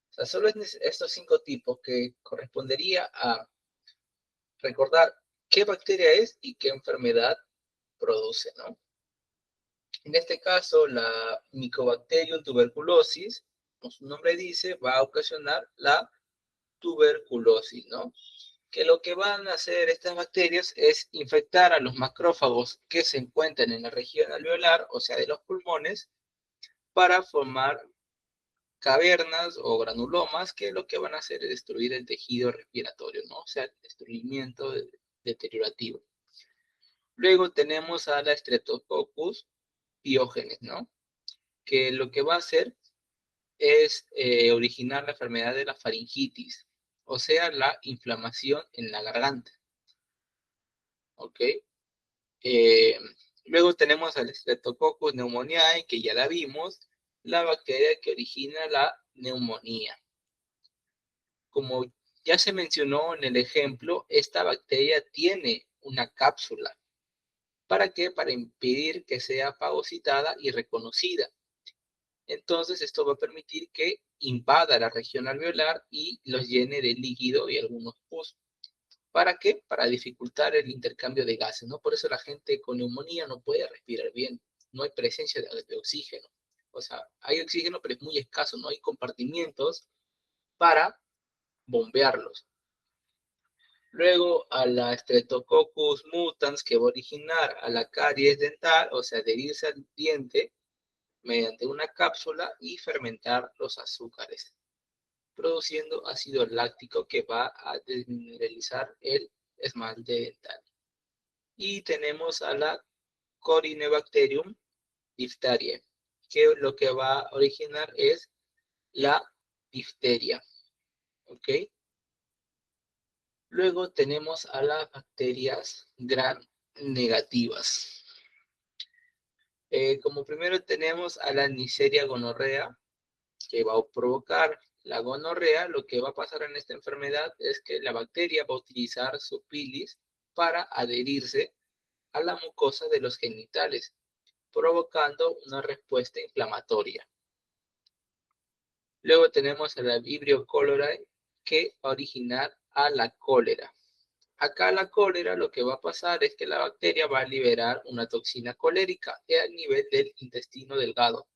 Speaker 1: O sea, solo es estos 5 tipos que correspondería a recordar qué bacteria es y qué enfermedad produce, ¿no? En este caso, la Mycobacterium tuberculosis, como su nombre dice, va a ocasionar la tuberculosis, ¿no? Que lo que van a hacer estas bacterias es infectar a los macrófagos que se encuentran en la región alveolar, o sea, de los pulmones, para formar cavernas o granulomas que lo que van a hacer es destruir el tejido respiratorio, ¿no? O sea, el destruimiento deteriorativo. Luego tenemos a la Streptococcus pyogenes, ¿no? Que lo que va a hacer es originar la enfermedad de la faringitis, o sea, la inflamación en la garganta. ¿Ok? Eh, Luego tenemos al Streptococcus pneumoniae, que ya la vimos, la bacteria que origina la neumonía. Como ya se mencionó en el ejemplo, esta bacteria tiene una cápsula. ¿Para qué? Para impedir que sea fagocitada y reconocida. Entonces, esto va a permitir que invada la región alveolar y los llene de líquido y algunos pus. ¿Para qué? Para dificultar el intercambio de gases, ¿no? Por eso la gente con neumonía no puede respirar bien, no hay presencia de oxígeno. O sea, hay oxígeno, pero es muy escaso, no hay compartimientos para bombearlos. Luego a la Streptococcus mutans, que va a originar a la caries dental, o sea, adherirse al diente mediante una cápsula y fermentar los azúcares, produciendo ácido láctico que va a desmineralizar el esmalte dental. Y tenemos a la Corynebacterium diphtheriae, que lo que va a originar es la difteria. ¿Ok? Luego tenemos a las bacterias gram negativas. Como primero tenemos a la Neisseria gonorrea, que va a provocar la gonorrea. Lo que va a pasar en esta enfermedad es que la bacteria va a utilizar su bilis para adherirse a la mucosa de los genitales, provocando una respuesta inflamatoria. Luego tenemos a la Vibrio cholerae, que va a originar a la cólera. Acá la cólera lo que va a pasar es que la bacteria va a liberar una toxina colérica a nivel del intestino delgado,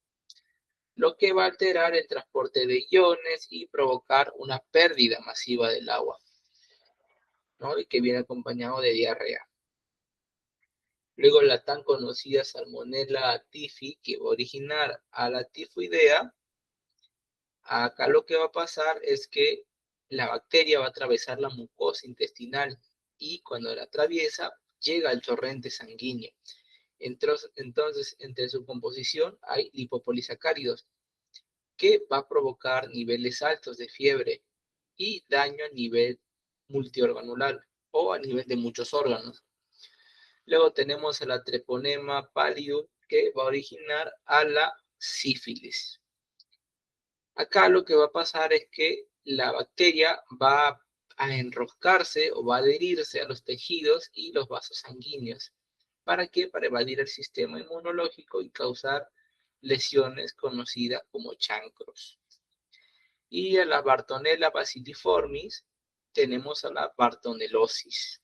Speaker 1: lo que va a alterar el transporte de iones y provocar una pérdida masiva del agua, ¿no? Y que viene acompañado de diarrea. Luego la tan conocida Salmonella typhi, que va a originar a la tifoidea. Acá lo que va a pasar es que la bacteria va a atravesar la mucosa intestinal y cuando la atraviesa llega al torrente sanguíneo. Entonces, entre su composición hay lipopolisacáridos que va a provocar niveles altos de fiebre y daño a nivel multiorganular o a nivel de muchos órganos. Luego tenemos a la Treponema pallidum, que va a originar a la sífilis. Acá lo que va a pasar es que la bacteria va a enroscarse o va a adherirse a los tejidos y los vasos sanguíneos. ¿Para qué? Para evadir el sistema inmunológico y causar lesiones conocidas como chancros. Y a la Bartonella bacilliformis tenemos a la bartonelosis,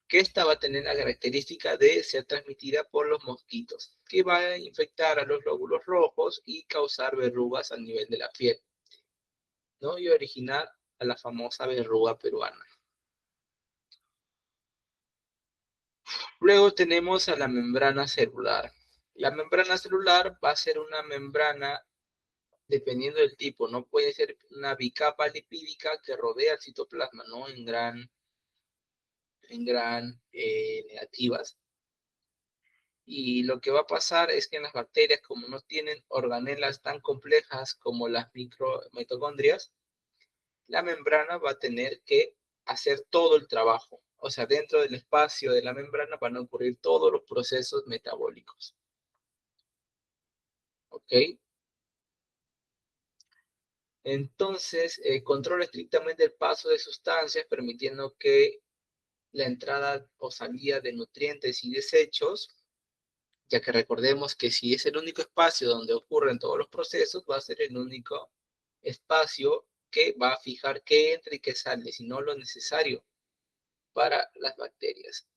Speaker 1: que esta va a tener la característica de ser transmitida por los mosquitos, que va a infectar a los glóbulos rojos y causar verrugas a nivel de la piel, ¿no? Y originar a la famosa verruga peruana. Luego tenemos a la membrana celular. La membrana celular va a ser una membrana, dependiendo del tipo, no puede ser una bicapa lipídica que rodea el citoplasma, ¿no? En gran negativas. Y lo que va a pasar es que en las bacterias, como no tienen organelas tan complejas como las mitocondrias, la membrana va a tener que hacer todo el trabajo. O sea, dentro del espacio de la membrana van a ocurrir todos los procesos metabólicos. ¿Ok? Entonces, controla estrictamente el paso de sustancias, permitiendo que la entrada o salida de nutrientes y desechos, ya que recordemos que si es el único espacio donde ocurren todos los procesos, va a ser el único espacio que va a fijar qué entra y qué sale, sino lo necesario para las bacterias.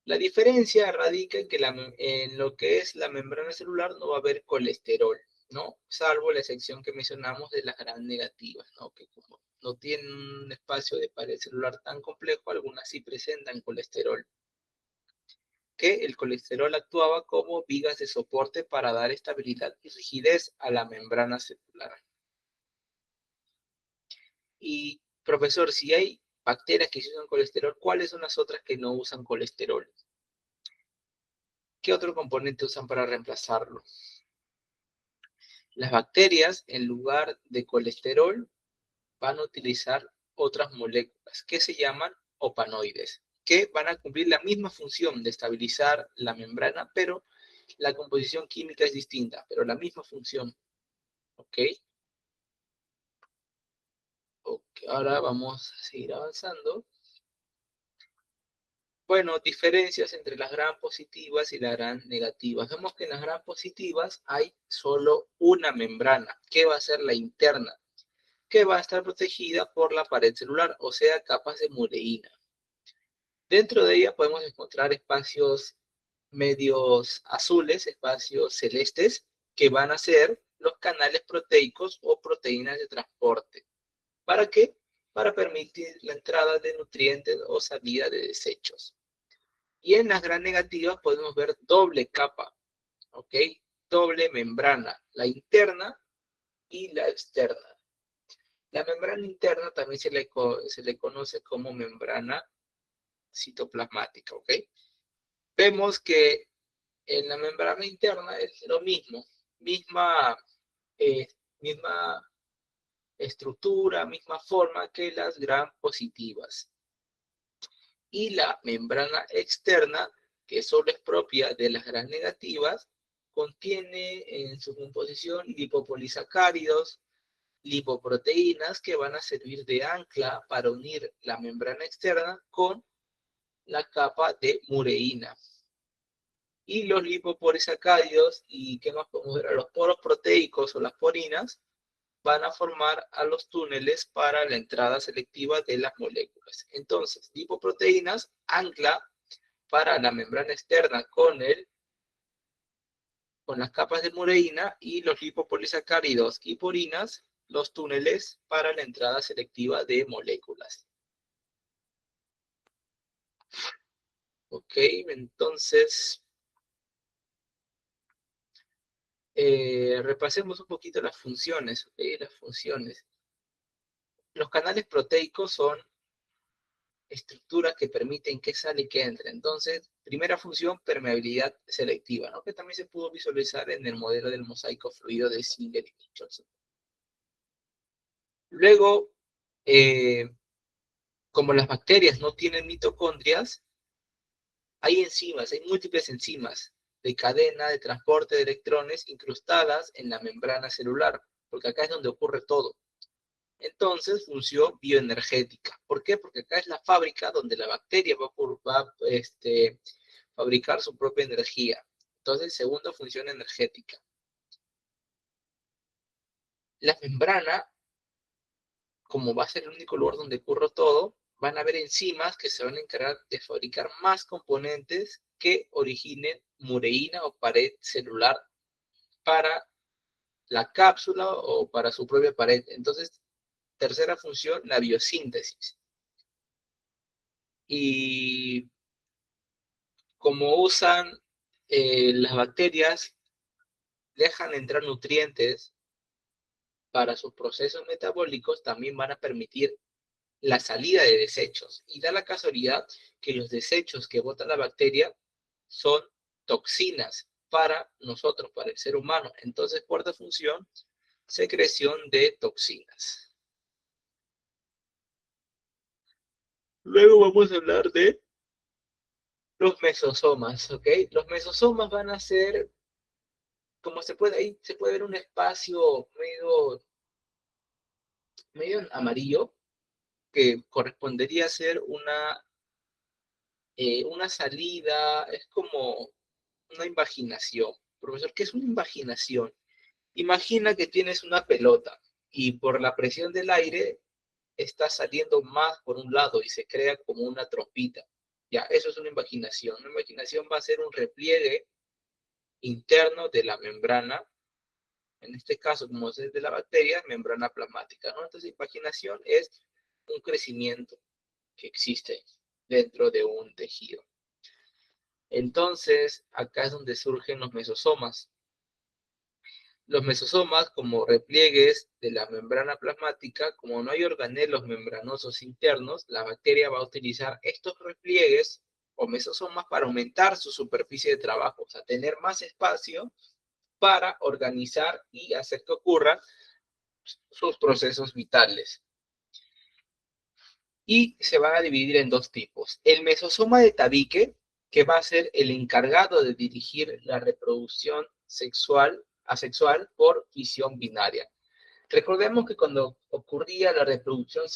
Speaker 1: La diferencia radica en que en lo que es la membrana celular no va a haber colesterol, ¿no? Salvo la excepción que mencionamos de las gram negativas, ¿no? Que como no tienen un espacio de pared celular tan complejo, algunas sí presentan colesterol. Que el colesterol actuaba como vigas de soporte para dar estabilidad y rigidez a la membrana celular. Y, profesor, si hay bacterias que usan colesterol, ¿cuáles son las otras que no usan colesterol? ¿Qué otro componente usan para reemplazarlo? Las bacterias, en lugar de colesterol, van a utilizar otras moléculas que se llaman opanoides, que van a cumplir la misma función de estabilizar la membrana, pero la composición química es distinta, pero la misma función. ¿Ok? Ok, ahora vamos a seguir avanzando. Bueno, diferencias entre las gram positivas y las gram negativas. Vemos que en las gram positivas hay solo una membrana, que va a ser la interna, que va a estar protegida por la pared celular, o sea, capas de mureína. Dentro de ella podemos encontrar espacios medios azules, espacios celestes, que van a ser los canales proteicos o proteínas de transporte. ¿Para qué? Para permitir la entrada de nutrientes o salida de desechos. Y en las gram negativas podemos ver doble capa, ¿ok? Doble membrana, la interna y la externa. La membrana interna también se le conoce como membrana citoplasmática, ¿ok? Vemos que en la membrana interna es lo mismo, misma, eh, misma estructura, misma forma que las gram positivas. Y la membrana externa, que solo es propia de las gram negativas, contiene en su composición lipopolisacáridos, lipoproteínas que van a servir de ancla para unir la membrana externa con la capa de mureína. Y los lipopolisacáridos, y qué más podemos ver, los poros proteicos o las porinas, van a formar a los túneles para la entrada selectiva de las moléculas. Entonces, lipoproteínas, ancla para la membrana externa con las capas de mureína, y los lipopolisacáridos y porinas, los túneles para la entrada selectiva de moléculas. Ok, entonces repasemos un poquito las funciones. ¿Okay? Las funciones. Los canales proteicos son estructuras que permiten que sale y que entre. Entonces, primera función, permeabilidad selectiva, ¿no? Que también se pudo visualizar en el modelo del mosaico fluido de Singer y Nicholson. Luego, como las bacterias no tienen mitocondrias, hay enzimas, hay múltiples enzimas de cadena de transporte de electrones incrustadas en la membrana celular, porque acá es donde ocurre todo. Entonces, función bioenergética. ¿Por qué? Porque acá es la fábrica donde la bacteria va a fabricar su propia energía. Entonces, segunda función energética. La membrana, como va a ser el único lugar donde ocurre todo, van a haber enzimas que se van a encargar de fabricar más componentes que originen mureína o pared celular para la cápsula o para su propia pared. Entonces, tercera función, la biosíntesis. Y como usan las bacterias, dejan entrar nutrientes para sus procesos metabólicos, también van a permitir la salida de desechos. Y da la casualidad que los desechos que bota la bacteria son toxinas para nosotros, para el ser humano. Entonces, cuarta función, secreción de toxinas. Luego vamos a hablar de los mesosomas, ¿ok? Los mesosomas van a ser, como se puede, ahí se puede ver un espacio medio amarillo, que correspondería a ser una salida, es como una invaginación. Profesor, ¿qué es una invaginación? Imagina que tienes una pelota y por la presión del aire está saliendo más por un lado y se crea como una trompita. Ya, eso es una invaginación. Una invaginación va a ser un repliegue interno de la membrana, en este caso, como es de la bacteria, membrana plasmática, ¿no? Entonces, invaginación es un crecimiento que existe dentro de un tejido. Entonces, acá es donde surgen los mesosomas. Los mesosomas, como repliegues de la membrana plasmática, como no hay organelos membranosos internos, la bacteria va a utilizar estos repliegues o mesosomas para aumentar su superficie de trabajo, o sea, tener más espacio para organizar y hacer que ocurran sus procesos vitales. Y se van a dividir en dos tipos. El mesosoma de tabique, que va a ser el encargado de dirigir la reproducción sexual, asexual por fisión binaria. Recordemos que cuando ocurría la reproducción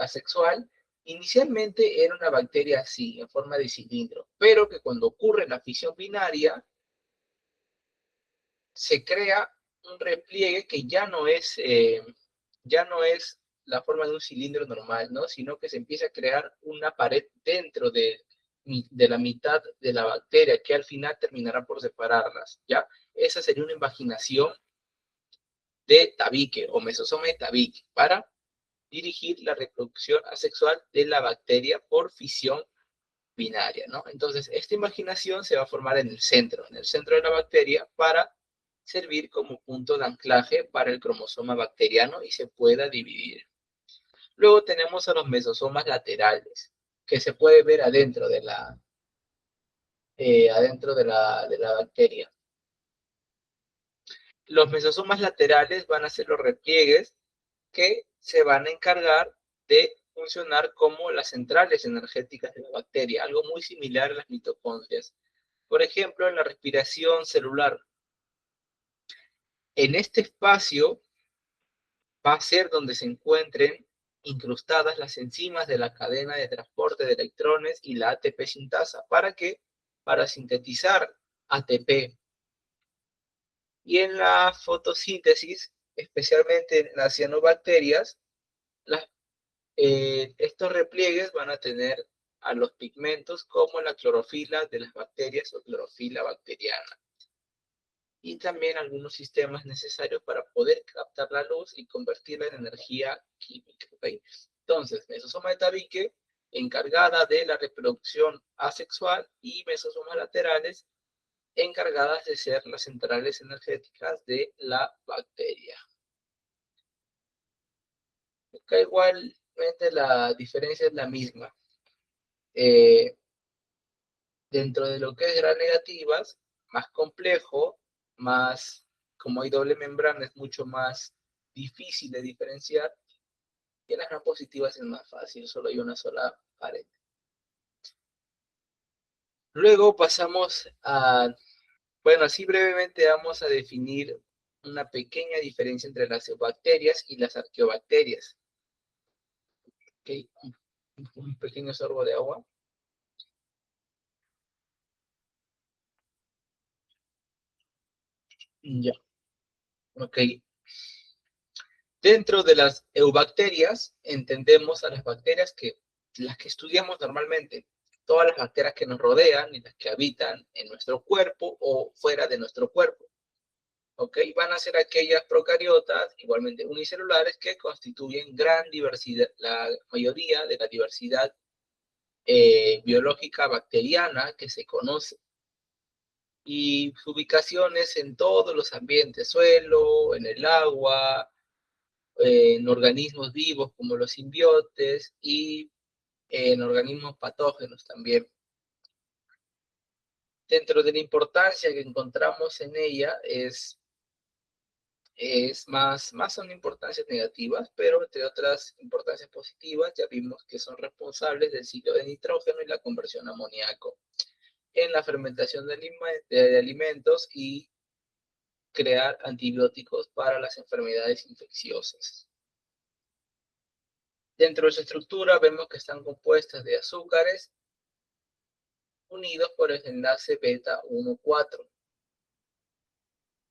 Speaker 1: asexual, inicialmente era una bacteria así, en forma de cilindro, pero que cuando ocurre la fisión binaria, se crea un repliegue que ya no es la forma de un cilindro normal, ¿no? Sino que se empieza a crear una pared dentro de la mitad de la bacteria, que al final terminará por separarlas, ¿ya? Esa sería una invaginación de tabique o mesosoma de tabique para dirigir la reproducción asexual de la bacteria por fisión binaria, ¿no? Entonces, esta imaginación se va a formar en el centro de la bacteria, para servir como punto de anclaje para el cromosoma bacteriano y se pueda dividir. Luego tenemos a los mesosomas laterales, que se puede ver adentro de la bacteria. Los mesosomas laterales van a ser los repliegues que se van a encargar de funcionar como las centrales energéticas de la bacteria, algo muy similar a las mitocondrias. Por ejemplo, en la respiración celular, en este espacio va a ser donde se encuentren incrustadas las enzimas de la cadena de transporte de electrones y la ATP sintasa. ¿Para qué? Para sintetizar ATP. Y en la fotosíntesis, especialmente en las cianobacterias, estos repliegues van a tener a los pigmentos como la clorofila de las bacterias o clorofila bacteriana. Y también algunos sistemas necesarios para poder captar la luz y convertirla en energía química. ¿Okay? Entonces, mesosoma de tabique, encargada de la reproducción asexual, y mesosomas laterales, encargadas de ser las centrales energéticas de la bacteria. Acá igualmente la diferencia es la misma. Eh, Dentro de lo que es gram negativas, más complejo, más, como hay doble membrana, es mucho más difícil de diferenciar. Y en las gram positivas es más fácil, solo hay una sola pared. Luego pasamos a, bueno, así brevemente vamos a definir una pequeña diferencia entre las eubacterias y las arqueobacterias. ¿Okay? Un pequeño sorbo de agua. Ya, ok. Dentro de las eubacterias entendemos a las bacterias que las que estudiamos normalmente, todas las bacterias que nos rodean y las que habitan en nuestro cuerpo o fuera de nuestro cuerpo. ¿Ok? Van a ser aquellas procariotas, igualmente unicelulares, que constituyen gran diversidad, la mayoría de la diversidad biológica bacteriana que se conoce. Y su ubicación es en todos los ambientes, suelo, en el agua, en organismos vivos como los simbiontes y en organismos patógenos también. Dentro de la importancia que encontramos en ella más son importancias negativas, pero entre otras importancias positivas ya vimos que son responsables del ciclo de nitrógeno y la conversión a amoníaco en la fermentación de alimentos y crear antibióticos para las enfermedades infecciosas. Dentro de su estructura vemos que están compuestas de azúcares unidos por el enlace beta 1,4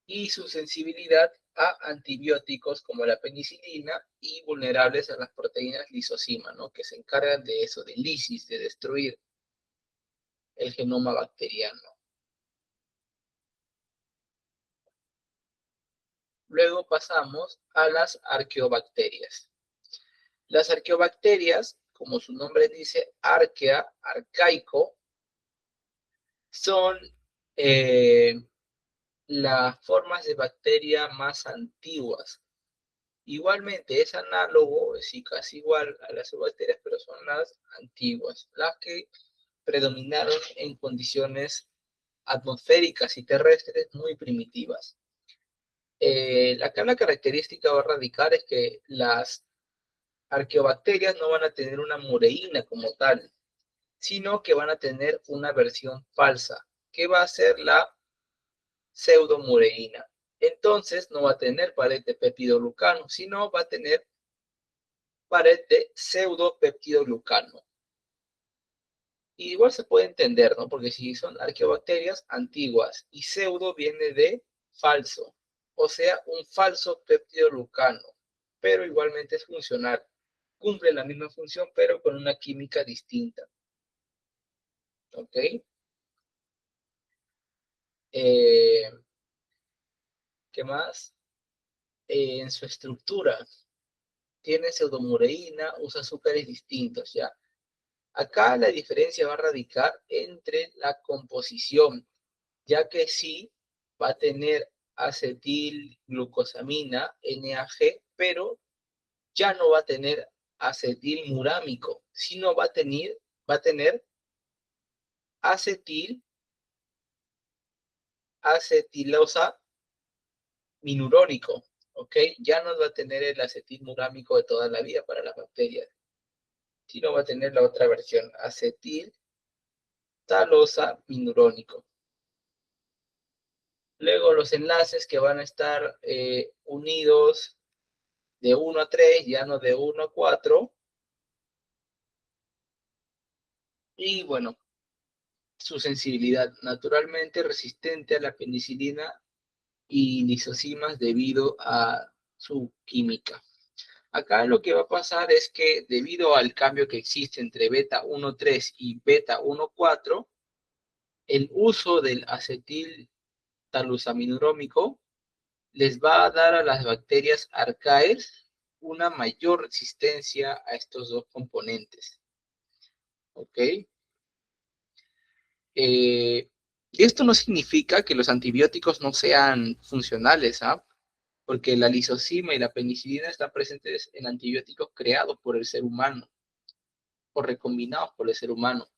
Speaker 1: y su sensibilidad a antibióticos como la penicilina y vulnerables a las proteínas lisosima, ¿no? Que se encargan de eso, de lisis, de destruir el genoma bacteriano. Luego pasamos a las arqueobacterias. Las arqueobacterias, como su nombre dice, arquea, arcaico, son las formas de bacteria más antiguas. Igualmente es análogo, es casi igual a las bacterias, pero son las antiguas, las que predominaron en condiciones atmosféricas y terrestres muy primitivas. Acá la característica va a radicar es que las arqueobacterias no van a tener una mureína como tal, sino que van a tener una versión falsa, que va a ser la pseudomureína. Entonces no va a tener pared de peptidoglucano, sino va a tener pared de pseudopeptidoglucano. Y igual se puede entender, ¿no? Porque si son arqueobacterias antiguas y pseudo viene de falso, o sea, un falso peptidoglucano, pero igualmente es funcional. Cumple la misma función, pero con una química distinta. ¿Ok? Eh, ¿Qué más? En su estructura, tiene pseudomureína, usa azúcares distintos, ¿ya? Acá la diferencia va a radicar entre la composición, ya que sí va a tener acetilglucosamina, NAG, pero ya no va a tener acetilmurámico, sino va a tener acetilosa minurónico, ¿ok? Ya no va a tener el acetilmurámico de toda la vida para las bacterias, sino va a tener la otra versión, acetiltalosa minurónico. Luego los enlaces que van a estar unidos de 1 a 3, ya no de 1 a 4. Y bueno, su sensibilidad naturalmente resistente a la penicilina y lisosimas debido a su química. Acá lo que va a pasar es que debido al cambio que existe entre beta 1,3 y beta 1,4, el uso del acetil talusaminúrico les va a dar a las bacterias arcaes una mayor resistencia a estos dos componentes. ¿Ok? Y esto no significa que los antibióticos no sean funcionales, ¿ah? Porque la lisozima y la penicilina están presentes en antibióticos creados por el ser humano o recombinados por el ser humano.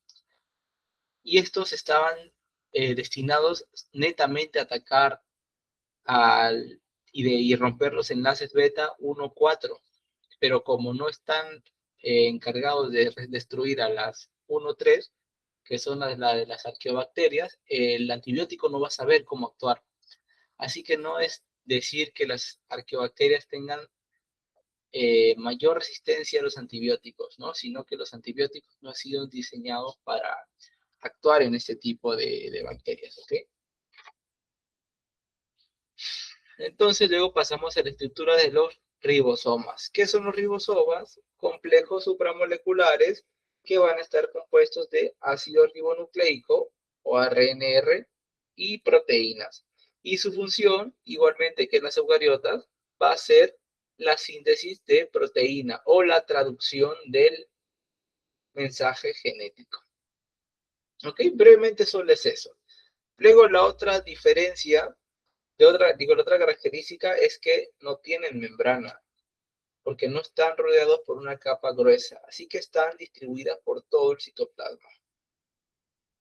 Speaker 1: Y estos estaban destinados netamente a atacar y romper los enlaces beta 1,4. pero como no están encargados de destruir a las 1-3, que son de las arqueobacterias, el antibiótico no va a saber cómo actuar. Así que no es decir que las arqueobacterias tengan mayor resistencia a los antibióticos, ¿no? Sino que los antibióticos no han sido diseñados para actuar en este tipo de bacterias, ¿ok? Entonces luego pasamos a la estructura de los ribosomas. ¿Qué son los ribosomas? Complejos supramoleculares que van a estar compuestos de ácido ribonucleico o ARNR y proteínas. Y su función, igualmente que en las eucariotas, va a ser la síntesis de proteína o la traducción del mensaje genético. ¿Ok? Brevemente solo es eso. Luego la otra diferencia, la otra característica es que no tienen membrana, porque no están rodeados por una capa gruesa, así que están distribuidas por todo el citoplasma.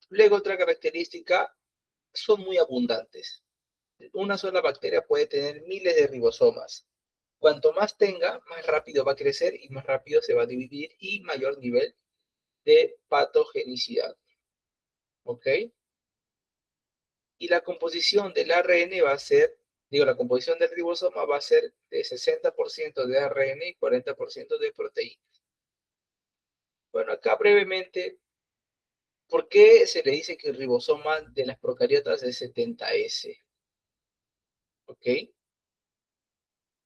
Speaker 1: Luego otra característica, son muy abundantes. Una sola bacteria puede tener miles de ribosomas. Cuanto más tenga, más rápido va a crecer y más rápido se va a dividir y mayor nivel de patogenicidad. ¿Ok? Y la composición del ARN va a ser, la composición del ribosoma va a ser de 60% de ARN y 40% de proteína. Bueno, acá brevemente, ¿por qué se le dice que el ribosoma de las procariotas es 70S? ¿Ok?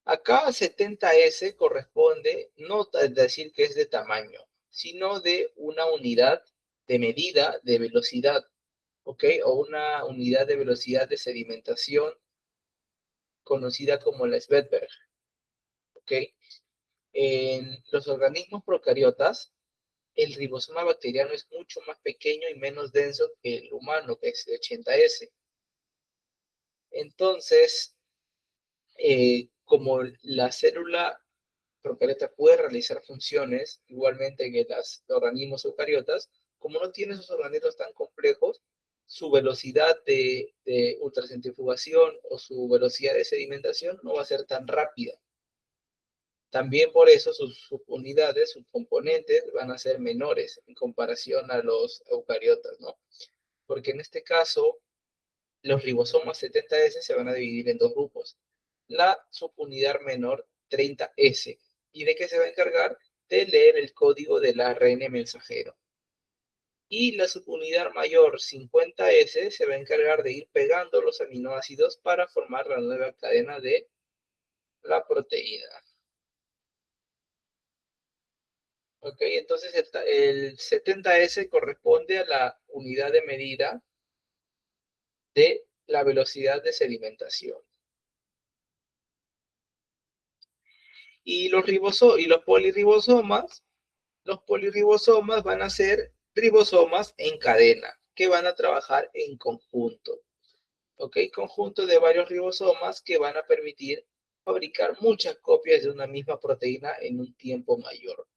Speaker 1: Acá 70S corresponde no a decir que es de tamaño, sino de una unidad de medida de velocidad, ¿ok? O una unidad de velocidad de sedimentación conocida como la Svedberg, ¿ok? En los organismos procariotas, el ribosoma bacteriano es mucho más pequeño y menos denso que el humano, que es de 80S. Entonces, como la célula procariota puede realizar funciones igualmente que los organismos eucariotas, como no tiene esos organismos tan complejos, su velocidad de ultracentrifugación o su velocidad de sedimentación no va a ser tan rápida. También por eso sus subunidades, sus componentes van a ser menores en comparación a los eucariotas, ¿no? Porque en este caso, los ribosomas 70S se van a dividir en dos grupos. La subunidad menor 30S. ¿Y de qué se va a encargar? De leer el código del ARN mensajero. Y la subunidad mayor 50S se va a encargar de ir pegando los aminoácidos para formar la nueva cadena de la proteína. ¿Ok? Entonces el 70S corresponde a la unidad de medida de la velocidad de sedimentación. Y los polirribosomas van a ser ribosomas en cadena, que van a trabajar en conjunto. ¿Ok? Conjunto de varios ribosomas que van a permitir fabricar muchas copias de una misma proteína en un tiempo mayor.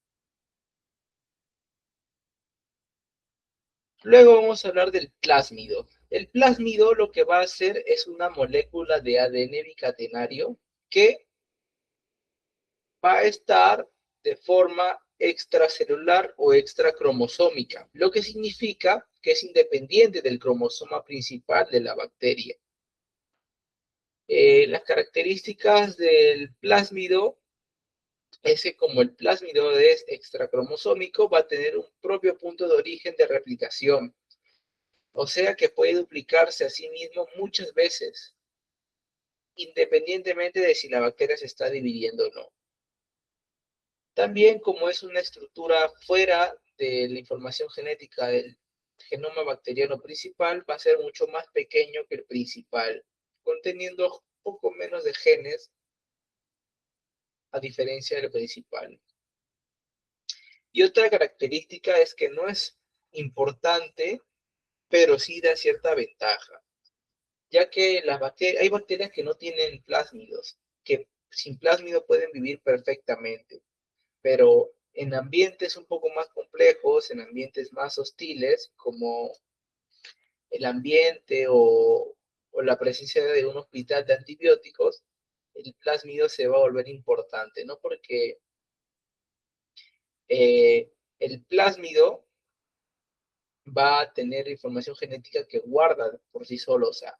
Speaker 1: Luego vamos a hablar del plásmido. El plásmido lo que va a hacer es una molécula de ADN bicatenario que va a estar de forma extracelular o extracromosómica, lo que significa que es independiente del cromosoma principal de la bacteria. Las características del plásmido es que como el plásmido es extracromosómico, va a tener un propio punto de origen de replicación. O sea que puede duplicarse a sí mismo muchas veces, independientemente de si la bacteria se está dividiendo o no. También, como es una estructura fuera de la información genética del genoma bacteriano principal, va a ser mucho más pequeño que el principal, conteniendo poco menos de genes a diferencia del principal. Y otra característica es que no es importante, pero sí da cierta ventaja, ya que hay bacterias que no tienen plásmidos, que sin plásmido pueden vivir perfectamente, pero en ambientes un poco más complejos, en ambientes más hostiles, como el ambiente o la presencia de un hospital de antibióticos, el plásmido se va a volver importante, ¿no? Porque el plásmido va a tener información genética que guarda por sí solo. O sea,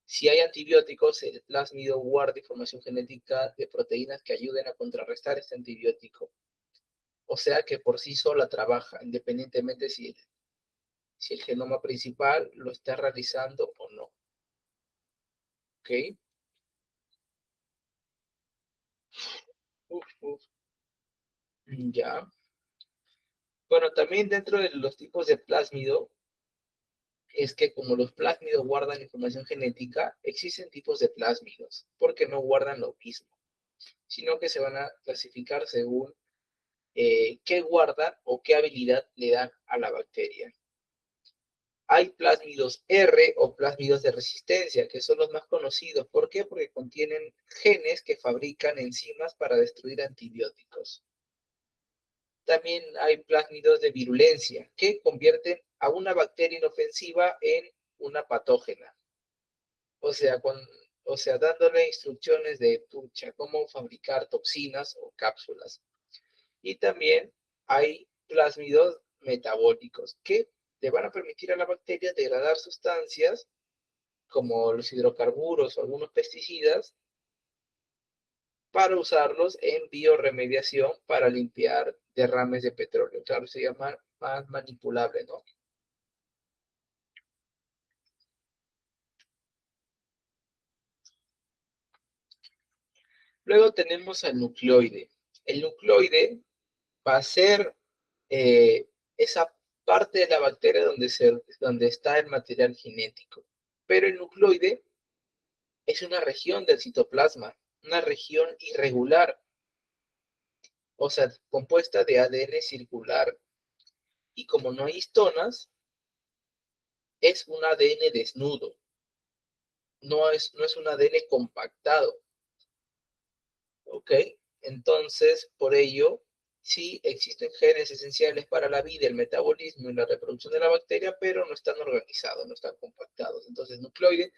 Speaker 1: si hay antibióticos, el plásmido guarda información genética de proteínas que ayuden a contrarrestar este antibiótico. O sea que por sí sola trabaja, independientemente si el genoma principal lo está realizando o no. ¿Ok? Uf, uf. Ya. Bueno, también dentro de los tipos de plásmido, es que como los plásmidos guardan información genética, existen tipos de plásmidos, porque no guardan lo mismo, sino que se van a clasificar según qué guardan o qué habilidad le dan a la bacteria. Hay plásmidos R o plásmidos de resistencia, que son los más conocidos. ¿Por qué? Porque contienen genes que fabrican enzimas para destruir antibióticos. También hay plásmidos de virulencia, que convierten a una bacteria inofensiva en una patógena. O sea, dándole instrucciones de pucha, cómo fabricar toxinas o cápsulas. Y también hay plásmidos metabólicos que le van a permitir a la bacteria degradar sustancias como los hidrocarburos o algunos pesticidas para usarlos en bioremediación para limpiar derrames de petróleo. Claro, se llama más manipulable, ¿no? Luego tenemos al nucleoide. El nucleoide va a ser esa parte de la bacteria donde está el material genético. Pero el nucleoide es una región del citoplasma, una región irregular, o sea, compuesta de ADN circular. Y como no hay histonas, es un ADN desnudo, no es un ADN compactado, ¿ok? Entonces, por ello, sí existen genes esenciales para la vida, el metabolismo y la reproducción de la bacteria, pero no están organizados, no están compactados. Entonces, nucleoide,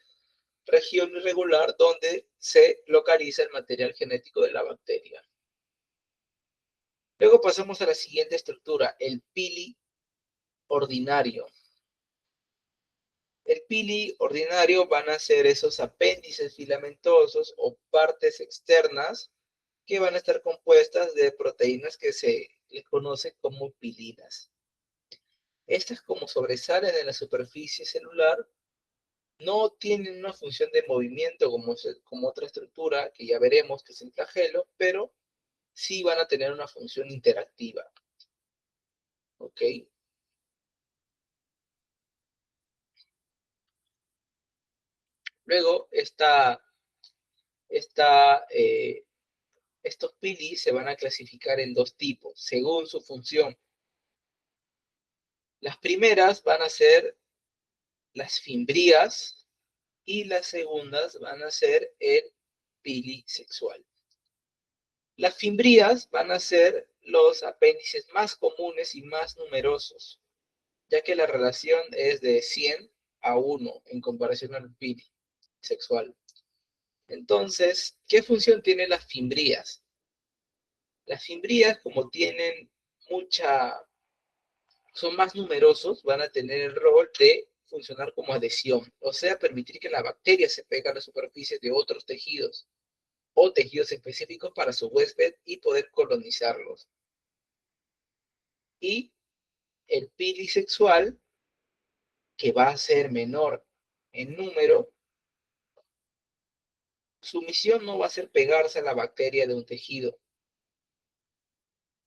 Speaker 1: región irregular donde se localiza el material genético de la bacteria. Luego pasamos a la siguiente estructura, el pili ordinario. El pili ordinario van a ser esos apéndices filamentosos o partes externas que van a estar compuestas de proteínas que se les conoce como pilinas. Estas, como sobresalen en la superficie celular, no tienen una función de movimiento como otra estructura que ya veremos que es el flagelo, pero sí van a tener una función interactiva. ¿Ok? Luego, estos pili se van a clasificar en dos tipos, según su función. Las primeras van a ser las fimbrías y las segundas van a ser el pili sexual. Las fimbrías van a ser los apéndices más comunes y más numerosos, ya que la relación es de 100 a 1 en comparación al pili sexual. Entonces, ¿qué función tienen las fimbrías? Las fimbrías, como tienen son más numerosos, van a tener el rol de funcionar como adhesión, o sea, permitir que la bacteria se pegue a la superficie de otros tejidos o tejidos específicos para su huésped y poder colonizarlos. Y el pili sexual, que va a ser menor en número, su misión no va a ser pegarse a la bacteria de un tejido,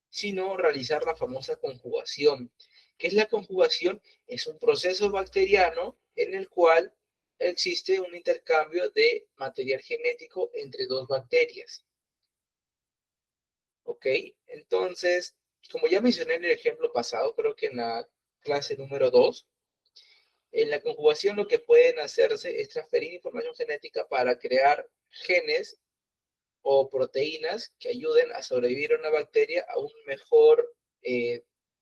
Speaker 1: sino realizar la famosa conjugación. ¿Qué es la conjugación? Es un proceso bacteriano en el cual existe un intercambio de material genético entre dos bacterias. ¿Ok? Entonces, como ya mencioné en el ejemplo pasado, creo que en la clase número 2, en la conjugación lo que pueden hacerse es transferir información genética para crear genes o proteínas que ayuden a sobrevivir a una bacteria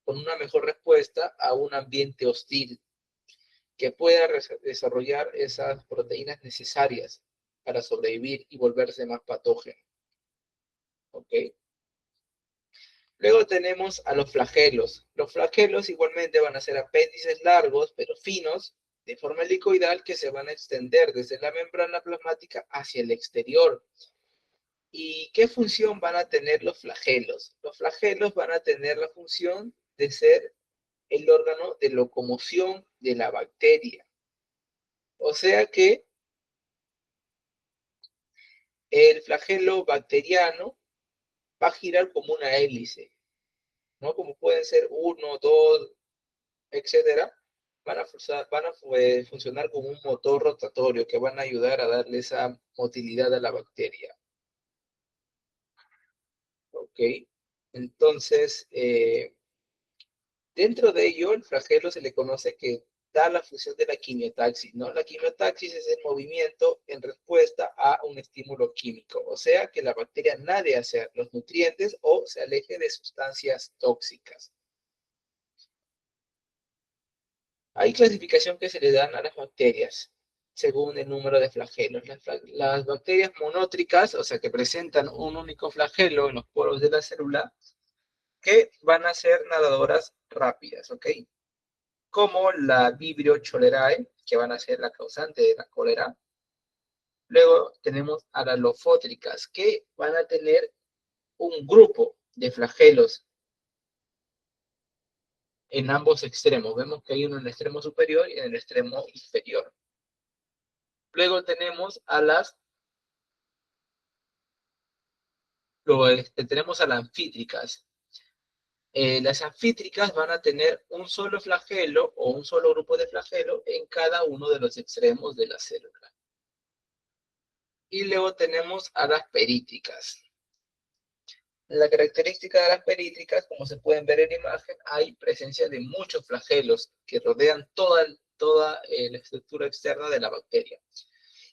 Speaker 1: con una mejor respuesta a un ambiente hostil, que pueda desarrollar esas proteínas necesarias para sobrevivir y volverse más patógeno. ¿Ok? Luego tenemos a los flagelos. Los flagelos igualmente van a ser apéndices largos, pero finos, de forma helicoidal, que se van a extender desde la membrana plasmática hacia el exterior. ¿Y qué función van a tener los flagelos? Los flagelos van a tener la función de ser el órgano de locomoción de la bacteria. O sea que el flagelo bacteriano va a girar como una hélice, ¿no? Como pueden ser uno, dos, etcétera, van a funcionar como un motor rotatorio que van a ayudar a darle esa motilidad a la bacteria. ¿Ok? Entonces, dentro de ello, el flagelo se le conoce que da la función de la quimiotaxis, ¿no? La quimiotaxis es el movimiento en respuesta a un estímulo químico, o sea, que la bacteria nade hacia los nutrientes o se aleje de sustancias tóxicas. Hay clasificación que se le dan a las bacterias según el número de flagelos. Las bacterias monótricas, o sea, que presentan un único flagelo en los poros de la célula, que van a ser nadadoras rápidas, ¿ok? Como la Vibrio cholerae, que van a ser la causante de la cólera. Luego tenemos a las lofótricas, que van a tener un grupo de flagelos en ambos extremos. Vemos que hay uno en el extremo superior y en el extremo inferior. Luego tenemos a las anfítricas. Las anfítricas van a tener un solo flagelo o un solo grupo de flagelo en cada uno de los extremos de la célula. Y luego tenemos a las perítricas. La característica de las perítricas, como se pueden ver en la imagen, hay presencia de muchos flagelos que rodean toda la estructura externa de la bacteria.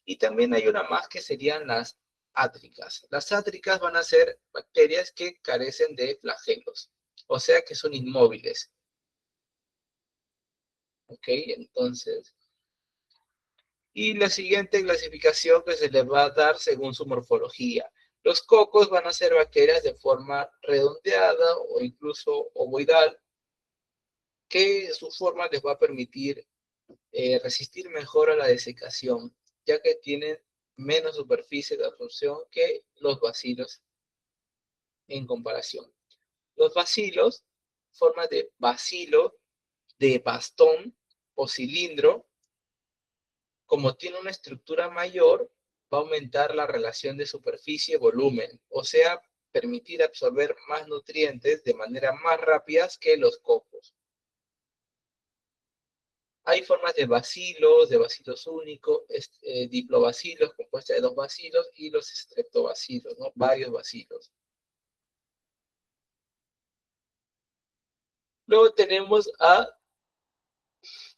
Speaker 1: Y también hay una más que serían las átricas. Las átricas van a ser bacterias que carecen de flagelos, o sea que son inmóviles. ¿Ok? Entonces, y la siguiente clasificación que se les va a dar según su morfología. Los cocos van a ser bacterias de forma redondeada o incluso ovoidal, que su forma les va a permitir resistir mejor a la desecación, ya que tienen menos superficie de absorción que los bacilos en comparación. Los bacilos, forma de bacilo, de bastón o cilindro, como tiene una estructura mayor, va a aumentar la relación de superficie-volumen, o sea, permitir absorber más nutrientes de manera más rápida que los cocos. Hay formas de bacilos únicos, diplobacilos, compuestas de dos bacilos, y los estreptobacilos, ¿no? Varios bacilos. Luego tenemos a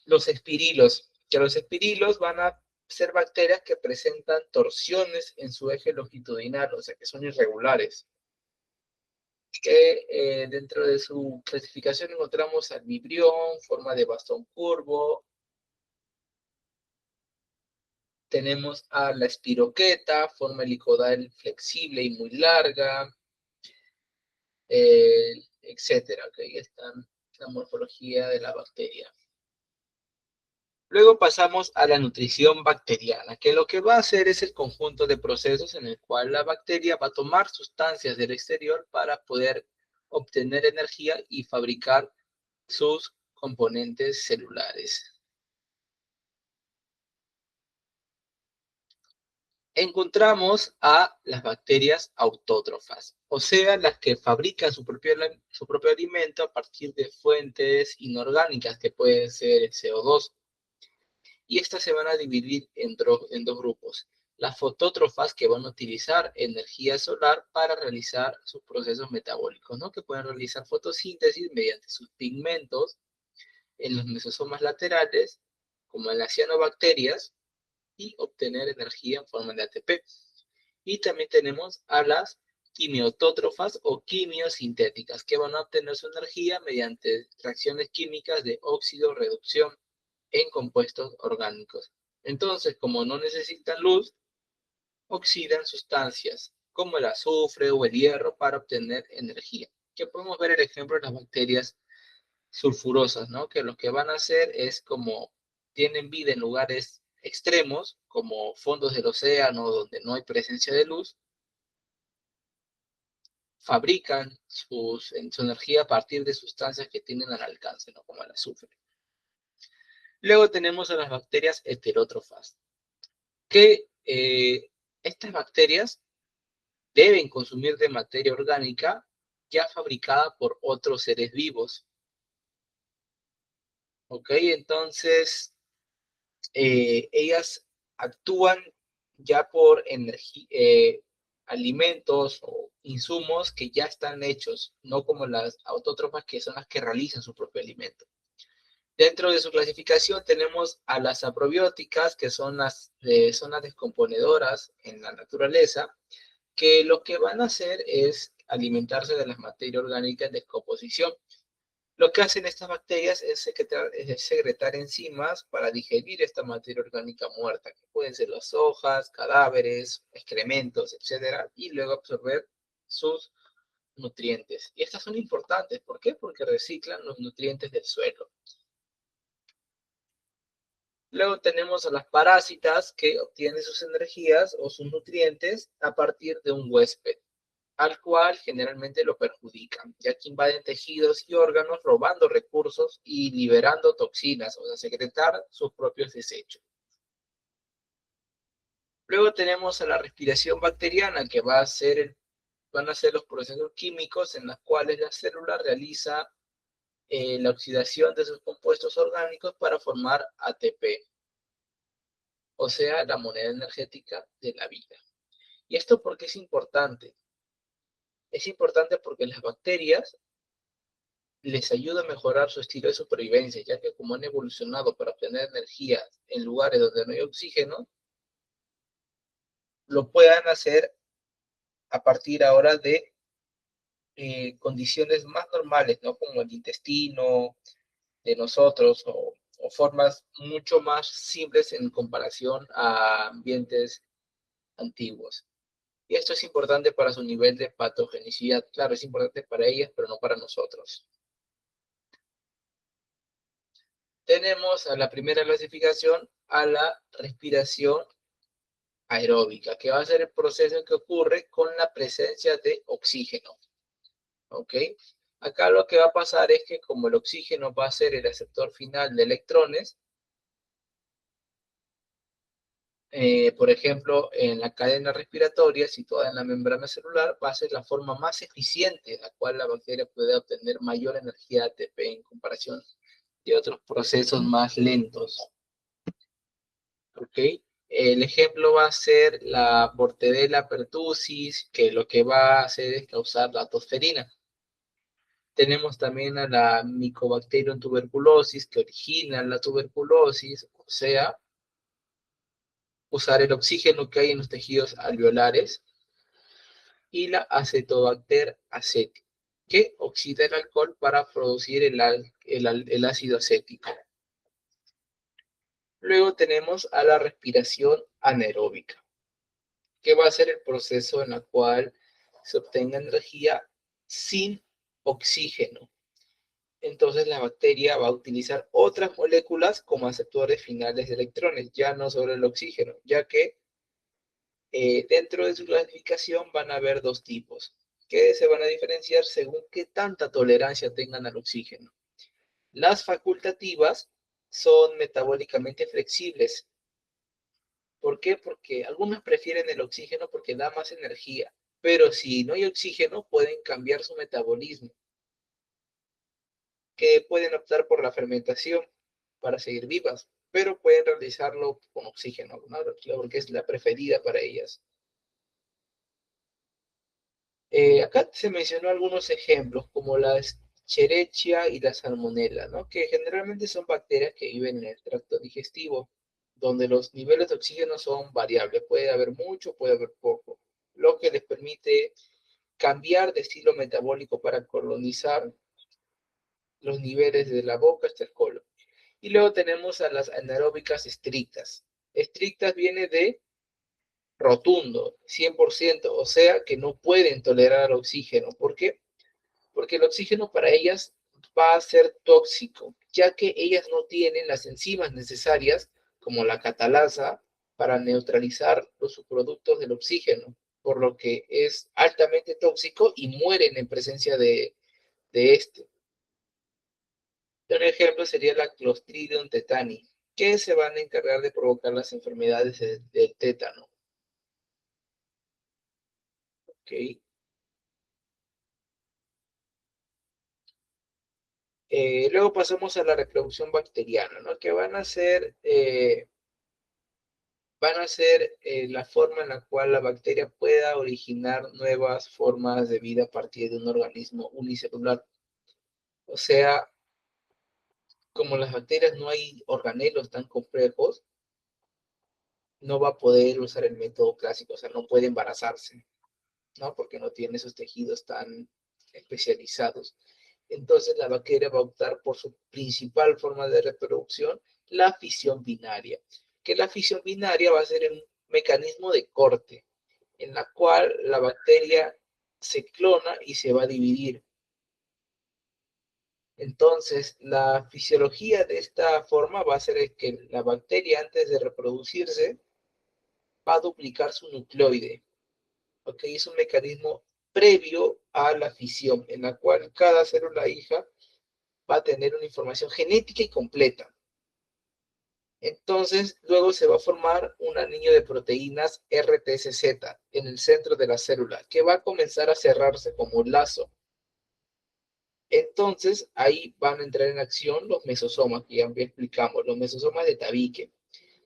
Speaker 1: los espirilos, que los espirilos van a ser bacterias que presentan torsiones en su eje longitudinal, o sea que son irregulares. Que dentro de su clasificación encontramos al vibrión, forma de bastón curvo. Tenemos a la espiroqueta, forma helicodal flexible y muy larga, etcétera. Okay, esta es la morfología de la bacteria. Luego pasamos a la nutrición bacteriana, que lo que va a hacer es el conjunto de procesos en el cual la bacteria va a tomar sustancias del exterior para poder obtener energía y fabricar sus componentes celulares. Encontramos a las bacterias autótrofas, o sea, las que fabrican su propio alimento a partir de fuentes inorgánicas que pueden ser el CO2. Y estas se van a dividir en dos grupos. Las fotótrofas, que van a utilizar energía solar para realizar sus procesos metabólicos, ¿no? Que pueden realizar fotosíntesis mediante sus pigmentos en los mesosomas laterales, como en las cianobacterias, y obtener energía en forma de ATP. Y también tenemos a las quimiotótrofas o quimiosintéticas, que van a obtener su energía mediante reacciones químicas de óxido-reducción en compuestos orgánicos. Entonces, como no necesitan luz, oxidan sustancias como el azufre o el hierro para obtener energía. que podemos ver el ejemplo de las bacterias sulfurosas, ¿no? Que lo que van a hacer es como tienen vida en lugares extremos, como fondos del océano donde no hay presencia de luz, fabrican su energía a partir de sustancias que tienen al alcance, ¿no? Como el azufre. Luego tenemos a las bacterias heterótrofas, que estas bacterias deben consumir de materia orgánica ya fabricada por otros seres vivos. ¿Ok? Entonces, ellas actúan ya por alimentos o insumos que ya están hechos, no como las autótrofas que son las que realizan su propio alimento. Dentro de su clasificación tenemos a las aprobióticas, que son las descomponedoras en la naturaleza, que lo que van a hacer es alimentarse de la materia orgánica en descomposición. Lo que hacen estas bacterias es secretar enzimas para digerir esta materia orgánica muerta, que pueden ser las hojas, cadáveres, excrementos, etcétera, y luego absorber sus nutrientes. Y estas son importantes, ¿por qué? Porque reciclan los nutrientes del suelo. Luego tenemos a las parásitas que obtienen sus energías o sus nutrientes a partir de un huésped, al cual generalmente lo perjudican, ya que invaden tejidos y órganos robando recursos y liberando toxinas, o sea, secretar sus propios desechos. Luego tenemos a la respiración bacteriana, que van a ser los procesos químicos en los cuales la célula realiza la oxidación de sus compuestos orgánicos para formar ATP, o sea, la moneda energética de la vida. ¿Y esto por qué es importante? Es importante porque las bacterias les ayuda a mejorar su estilo de supervivencia, ya que como han evolucionado para obtener energía en lugares donde no hay oxígeno, lo puedan hacer a partir ahora de condiciones más normales, ¿no? Como el intestino de nosotros o formas mucho más simples en comparación a ambientes antiguos. Y esto es importante para su nivel de patogenicidad. Claro, es importante para ellas, pero no para nosotros. Tenemos a la primera clasificación a la respiración aeróbica, que va a ser el proceso que ocurre con la presencia de oxígeno. ¿Ok? Acá lo que va a pasar es que como el oxígeno va a ser el receptor final de electrones, por ejemplo, en la cadena respiratoria, situada en la membrana celular, va a ser la forma más eficiente en la cual la bacteria puede obtener mayor energía ATP en comparación de otros procesos más lentos. ¿Ok? El ejemplo va a ser la Bordetella pertussis, que lo que va a hacer es causar la tosferina. Tenemos también a la Mycobacterium tuberculosis, que origina la tuberculosis, o sea, usar el oxígeno que hay en los tejidos alveolares, y la Acetobacter aceti, que oxida el alcohol para producir el ácido acético. Luego tenemos a la respiración anaeróbica, que va a ser el proceso en el cual se obtenga energía sin oxígeno. Entonces la bacteria va a utilizar otras moléculas como aceptores finales de electrones, ya no sobre el oxígeno, ya que dentro de su clasificación van a haber dos tipos, que se van a diferenciar según qué tanta tolerancia tengan al oxígeno. Las facultativas son metabólicamente flexibles. ¿Por qué? Porque algunos prefieren el oxígeno porque da más energía, pero si no hay oxígeno pueden cambiar su metabolismo, que pueden optar por la fermentación para seguir vivas, pero pueden realizarlo con oxígeno, ¿no? Porque es la preferida para ellas. Acá se mencionó algunos ejemplos, como la Escherichia y la Salmonella, ¿no? Que generalmente son bacterias que viven en el tracto digestivo, donde los niveles de oxígeno son variables. Puede haber mucho, puede haber poco, lo que les permite cambiar de estilo metabólico para colonizar los niveles de la boca hasta el colon. Y luego tenemos a las anaeróbicas estrictas. Estrictas viene de rotundo, 100%, o sea que no pueden tolerar oxígeno. ¿Por qué? Porque el oxígeno para ellas va a ser tóxico, ya que ellas no tienen las enzimas necesarias, como la catalasa, para neutralizar los subproductos del oxígeno, por lo que es altamente tóxico y mueren en presencia de este. Un ejemplo sería la Clostridium tetani, que se van a encargar de provocar las enfermedades del tétano. ¿Okay? Luego pasamos a la reproducción bacteriana, ¿no? Que van a ser la forma en la cual la bacteria pueda originar nuevas formas de vida a partir de un organismo unicelular. O sea, como las bacterias no hay organelos tan complejos, no va a poder usar el método clásico, o sea, no puede embarazarse, ¿no? Porque no tiene esos tejidos tan especializados. Entonces la bacteria va a optar por su principal forma de reproducción, la fisión binaria, que la fisión binaria va a ser un mecanismo de corte, en la cual la bacteria se clona y se va a dividir. Entonces, la fisiología de esta forma va a ser que la bacteria, antes de reproducirse, va a duplicar su nucleoide. ¿Ok? Es un mecanismo previo a la fisión, en la cual cada célula hija va a tener una información genética y completa. Entonces, luego se va a formar un anillo de proteínas RTCZ en el centro de la célula, que va a comenzar a cerrarse como un lazo. Entonces, ahí van a entrar en acción los mesosomas, que ya explicamos, los mesosomas de tabique,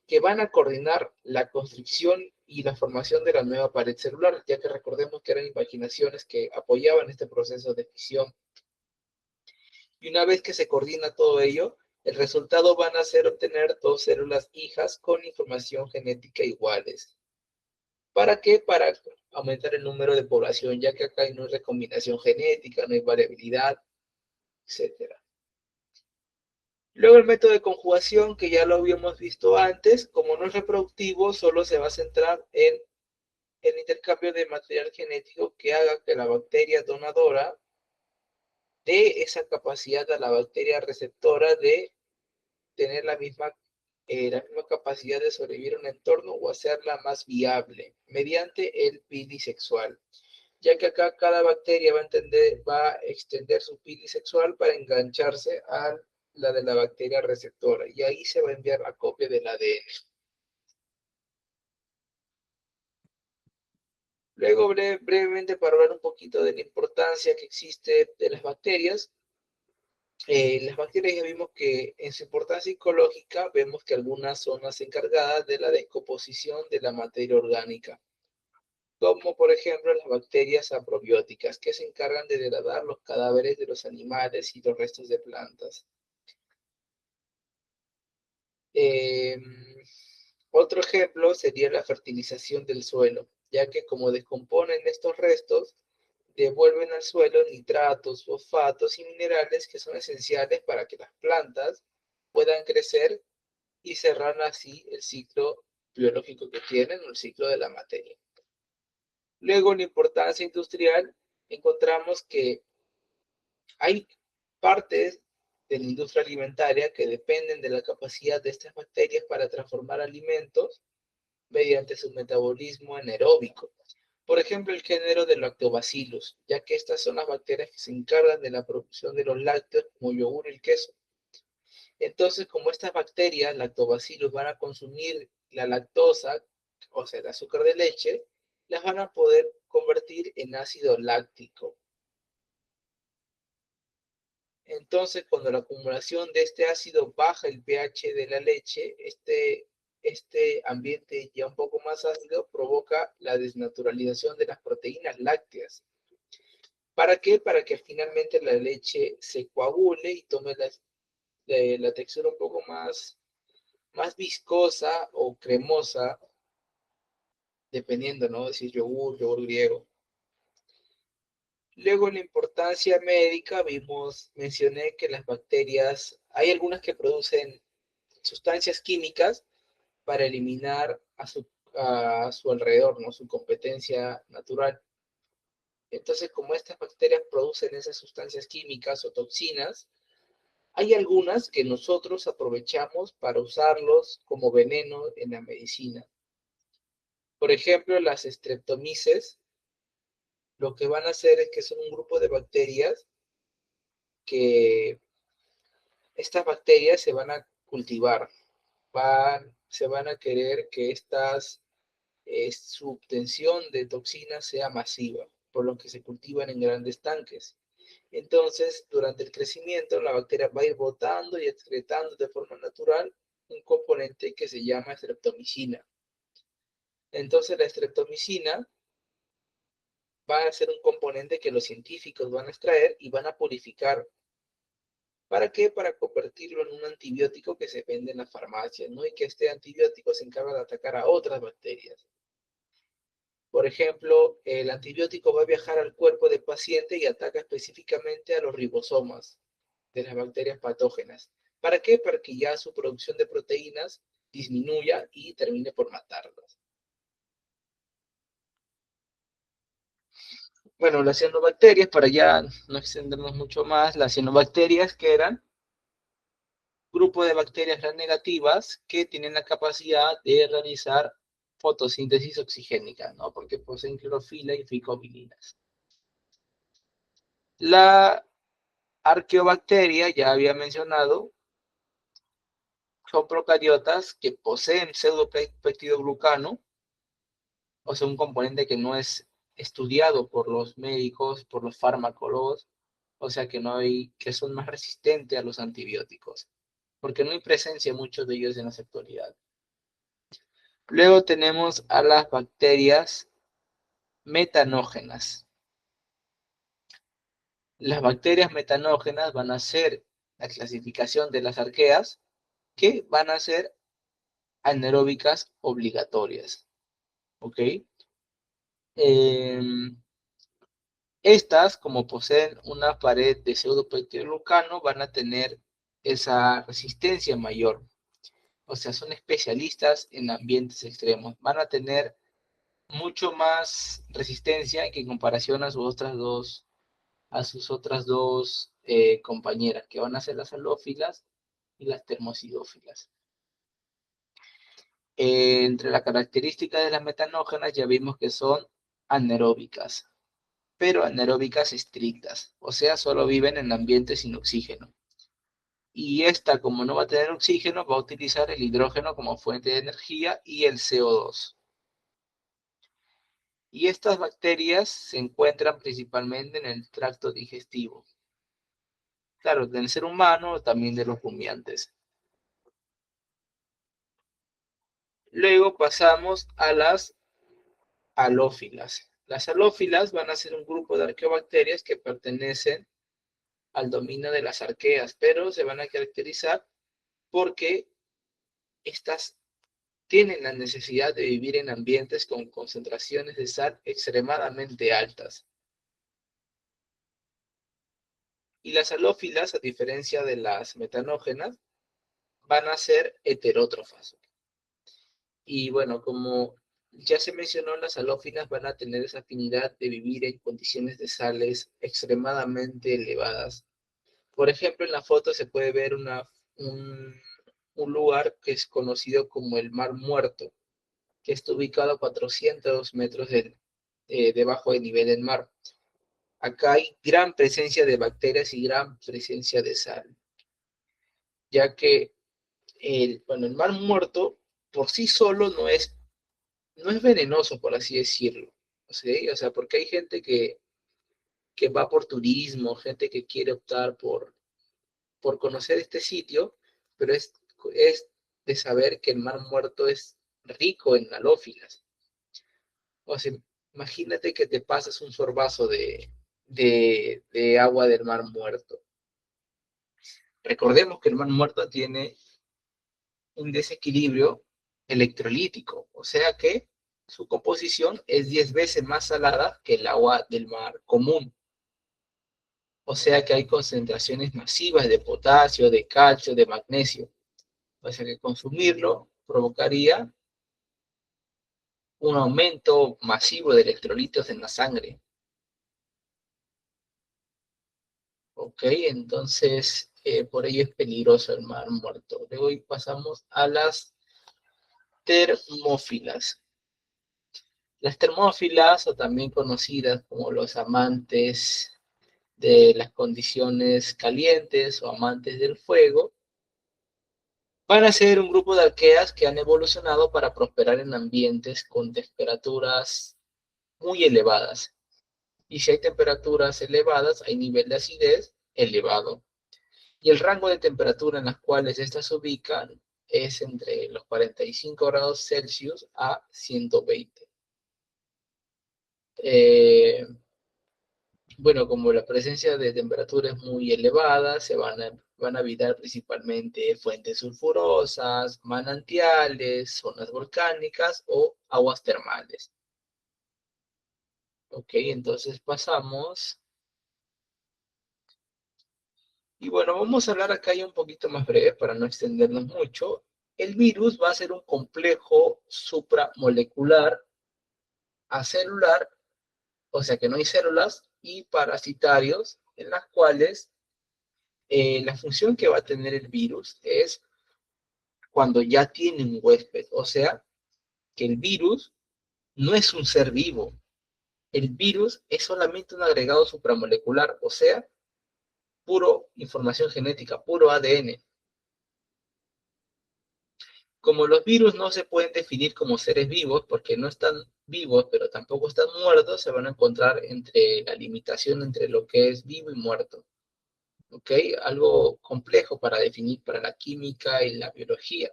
Speaker 1: que van a coordinar la construcción y la formación de la nueva pared celular, ya que recordemos que eran imaginaciones que apoyaban este proceso de fisión. Y una vez que se coordina todo ello, el resultado van a ser obtener dos células hijas con información genética iguales. ¿Para qué? Para aumentar el número de población, ya que acá no hay recombinación genética, no hay variabilidad, etcétera. Luego el método de conjugación, que ya lo habíamos visto antes, como no es reproductivo, solo se va a centrar en el intercambio de material genético que haga que la bacteria donadora dé esa capacidad a la bacteria receptora de tener la misma capacidad de sobrevivir en un entorno o hacerla más viable mediante el pili sexual, ya que acá cada bacteria va a extender su pili sexual para engancharse a la de la bacteria receptora y ahí se va a enviar la copia del ADN. Luego, brevemente, para hablar un poquito de la importancia que existe de las bacterias ya vimos que en su importancia ecológica vemos que algunas son las encargadas de la descomposición de la materia orgánica, como por ejemplo las bacterias aprobióticas, que se encargan de degradar los cadáveres de los animales y los restos de plantas. Eh, Otro ejemplo sería la fertilización del suelo, ya que como descomponen estos restos, devuelven al suelo nitratos, fosfatos y minerales que son esenciales para que las plantas puedan crecer y cerrar así el ciclo biológico que tienen, o el ciclo de la materia. Luego, en la importancia industrial, encontramos que hay partes de la industria alimentaria que dependen de la capacidad de estas bacterias para transformar alimentos mediante su metabolismo anaeróbico. Por ejemplo, el género de Lactobacillus, ya que estas son las bacterias que se encargan de la producción de los lácteos como yogur y el queso. Entonces, como estas bacterias, lactobacillus, van a consumir la lactosa, o sea, el azúcar de leche, las van a poder convertir en ácido láctico. Entonces, cuando la acumulación de este ácido baja el pH de la leche, este ambiente ya un poco más ácido provoca la desnaturalización de las proteínas lácteas. ¿Para qué? Para que finalmente la leche se coagule y tome la textura un poco más viscosa o cremosa, dependiendo, ¿no? Si es yogur griego. Luego, en la importancia médica, mencioné que las bacterias, hay algunas que producen sustancias químicas para eliminar a su alrededor, ¿no? Su competencia natural. Entonces, como estas bacterias producen esas sustancias químicas o toxinas, hay algunas que nosotros aprovechamos para usarlos como veneno en la medicina. Por ejemplo, las streptomyces, lo que van a hacer es que son un grupo de bacterias que estas bacterias se van a cultivar, se van a querer que su obtención de toxinas sea masiva, por lo que se cultivan en grandes tanques. Entonces, durante el crecimiento, la bacteria va a ir botando y excretando de forma natural un componente que se llama streptomicina. Entonces, la streptomicina va a ser un componente que los científicos van a extraer y van a purificar. ¿Para qué? Para convertirlo en un antibiótico que se vende en la farmacia, ¿no? Y que este antibiótico se encarga de atacar a otras bacterias. Por ejemplo, el antibiótico va a viajar al cuerpo del paciente y ataca específicamente a los ribosomas de las bacterias patógenas. ¿Para qué? Para que ya su producción de proteínas disminuya y termine por matarlas. Bueno, las cianobacterias, para ya no extendernos mucho más, las cianobacterias que eran grupo de bacterias gram negativas que tienen la capacidad de realizar fotosíntesis oxigénica, ¿no? Porque poseen clorofila y ficovilinas. La arqueobacteria, ya había mencionado, son procariotas que poseen pseudopeptidoglucano, o sea, un componente que no es estudiado por los médicos, por los farmacólogos, o sea, que son más resistentes a los antibióticos, porque no hay presencia de muchos de ellos en la actualidad. Luego tenemos a las bacterias metanógenas. Las bacterias metanógenas van a ser la clasificación de las arqueas, que van a ser anaeróbicas obligatorias. ¿Ok? Estas, como poseen una pared de pseudopeptidoglucano, van a tener esa resistencia mayor. O sea, son especialistas en ambientes extremos. Van a tener mucho más resistencia que en comparación a sus otras dos compañeras, que van a ser las halófilas y las termosidófilas. Entre las características de las metanógenas ya vimos que son anaeróbicas, pero anaeróbicas estrictas, o sea, solo viven en ambientes sin oxígeno. Y esta, como no va a tener oxígeno, va a utilizar el hidrógeno como fuente de energía y el CO2. Y estas bacterias se encuentran principalmente en el tracto digestivo. Claro, del ser humano, también de los rumiantes. Luego pasamos a las halófilas. Las halófilas van a ser un grupo de arqueobacterias que pertenecen al dominio de las arqueas, pero se van a caracterizar porque estas tienen la necesidad de vivir en ambientes con concentraciones de sal extremadamente altas. Y las halófilas, a diferencia de las metanógenas, van a ser heterótrofas. Y bueno, como ya se mencionó, las halófilas van a tener esa afinidad de vivir en condiciones de sales extremadamente elevadas. Por ejemplo, en la foto se puede ver un lugar que es conocido como el Mar Muerto, que está ubicado a 400 metros debajo del nivel del mar. Acá hay gran presencia de bacterias y gran presencia de sal, ya que el Mar Muerto por sí solo no es venenoso, por así decirlo. ¿Sí? O sea, porque hay gente que va por turismo, gente que quiere optar por conocer este sitio, pero es de saber que el Mar Muerto es rico en halófilas. O sea, imagínate que te pasas un sorbazo de agua del Mar Muerto. Recordemos que el Mar Muerto tiene un desequilibrio electrolítico, o sea que su composición es 10 veces más salada que el agua del mar común. O sea que hay concentraciones masivas de potasio, de calcio, de magnesio. O sea que consumirlo provocaría un aumento masivo de electrolitos en la sangre. Ok, entonces por ello es peligroso el mar muerto. Luego pasamos a las termófilas. Las termófilas, o también conocidas como los amantes de las condiciones calientes o amantes del fuego, van a ser un grupo de arqueas que han evolucionado para prosperar en ambientes con temperaturas muy elevadas. Y si hay temperaturas elevadas, hay nivel de acidez elevado. Y el rango de temperatura en las cuales estas se ubican es entre los 45 grados Celsius a 120. Eh, bueno, como la presencia de temperatura es muy elevada, van a habitar principalmente fuentes sulfurosas, manantiales, zonas volcánicas o aguas termales. Ok, entonces pasamos. Y bueno, vamos a hablar acá ya un poquito más breve para no extendernos mucho. El virus va a ser un complejo supramolecular acelular, o sea que no hay células, y parasitarios, en las cuales la función que va a tener el virus es cuando ya tiene un huésped, o sea que el virus no es un ser vivo, el virus es solamente un agregado supramolecular, o sea, puro información genética, puro ADN. Como los virus no se pueden definir como seres vivos porque no están vivos, pero tampoco están muertos, se van a encontrar entre la limitación entre lo que es vivo y muerto. ¿Ok? Algo complejo para definir para la química y la biología,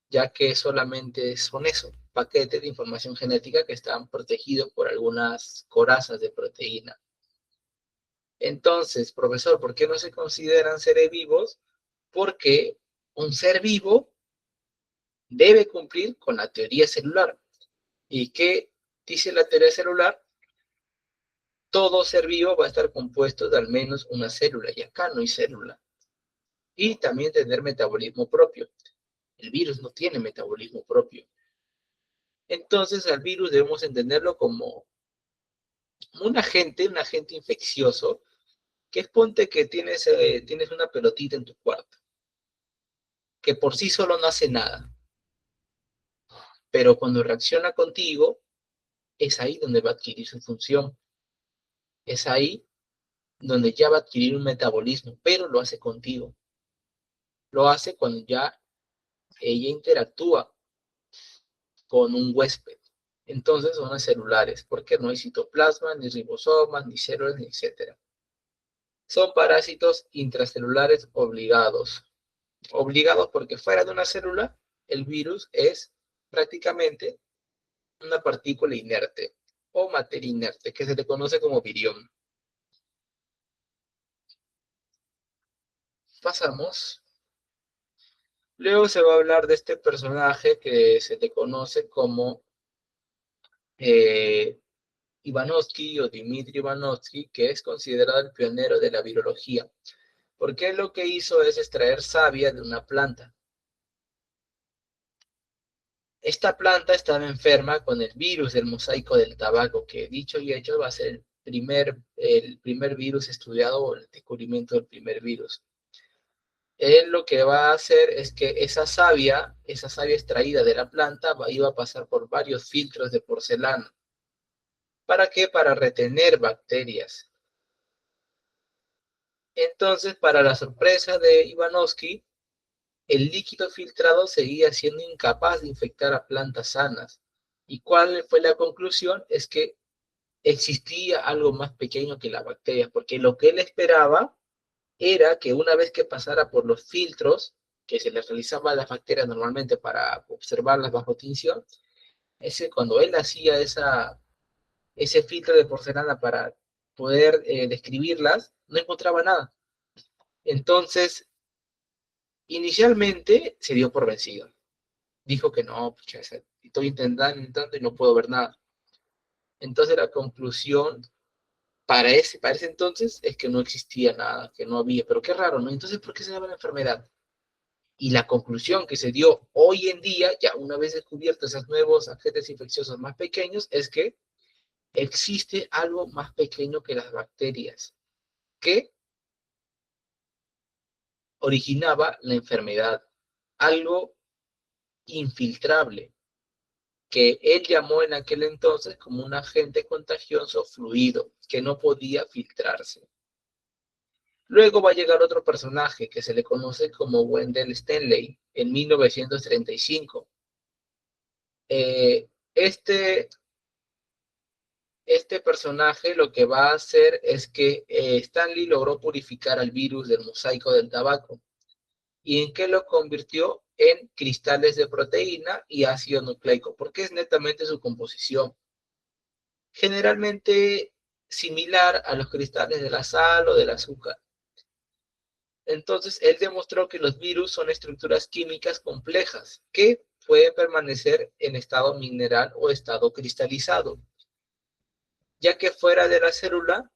Speaker 1: ya que solamente son eso, paquetes de información genética que están protegidos por algunas corazas de proteína. Entonces, profesor, ¿por qué no se consideran seres vivos? Porque un ser vivo debe cumplir con la teoría celular. ¿Y qué dice la teoría celular? Todo ser vivo va a estar compuesto de al menos una célula, y acá no hay célula. Y también tener metabolismo propio. El virus no tiene metabolismo propio. Entonces al virus debemos entenderlo como un agente infeccioso, que es ponte que tienes una pelotita en tu cuarto, que por sí solo no hace nada, pero cuando reacciona contigo, es ahí donde va a adquirir su función, es ahí donde ya va a adquirir un metabolismo, pero lo hace contigo. Lo hace cuando ya ella interactúa con un huésped. Entonces son las celulares, porque no hay citoplasma, ni ribosomas, ni células, ni etcétera. Son parásitos intracelulares obligados. Obligados porque fuera de una célula, el virus es prácticamente una partícula inerte o materia inerte, que se le conoce como virión. Pasamos. Luego se va a hablar de este personaje que se le conoce como eh, Ivanovsky o Dmitry Ivanovsky, que es considerado el pionero de la virología, porque lo que hizo es extraer savia de una planta. Esta planta estaba enferma con el virus del mosaico del tabaco, que dicho y hecho va a ser el primer virus estudiado o el descubrimiento del primer virus. Él lo que va a hacer es que esa savia extraída de la planta, iba a pasar por varios filtros de porcelana. ¿Para qué? Para retener bacterias. Entonces, para la sorpresa de Ivanovsky, el líquido filtrado seguía siendo incapaz de infectar a plantas sanas. ¿Y cuál fue la conclusión? Es que existía algo más pequeño que la bacteria, porque lo que él esperaba era que una vez que pasara por los filtros que se le realizaba a las bacterias normalmente para observarlas bajo tinción, cuando él hacía ese filtro de porcelana para poder describirlas, no encontraba nada. Entonces, inicialmente se dio por vencido. Dijo que no, pucha, estoy intentando y no puedo ver nada. Entonces la conclusión para ese entonces es que no existía nada, que no había, pero qué raro, ¿no? Entonces, ¿por qué se llama la enfermedad? Y la conclusión que se dio hoy en día, ya una vez descubiertos esos nuevos agentes infecciosos más pequeños, es que existe algo más pequeño que las bacterias, que originaba la enfermedad, algo infiltrable, que él llamó en aquel entonces como un agente contagioso fluido, que no podía filtrarse. Luego va a llegar otro personaje que se le conoce como Wendell Stanley en 1935. Este personaje lo que va a hacer es que Stanley logró purificar al virus del mosaico del tabaco. ¿Y en qué lo convirtió? En cristales de proteína y ácido nucleico, porque es netamente su composición. Generalmente similar a los cristales de la sal o del azúcar. Entonces, él demostró que los virus son estructuras químicas complejas que pueden permanecer en estado mineral o estado cristalizado, ya que fuera de la célula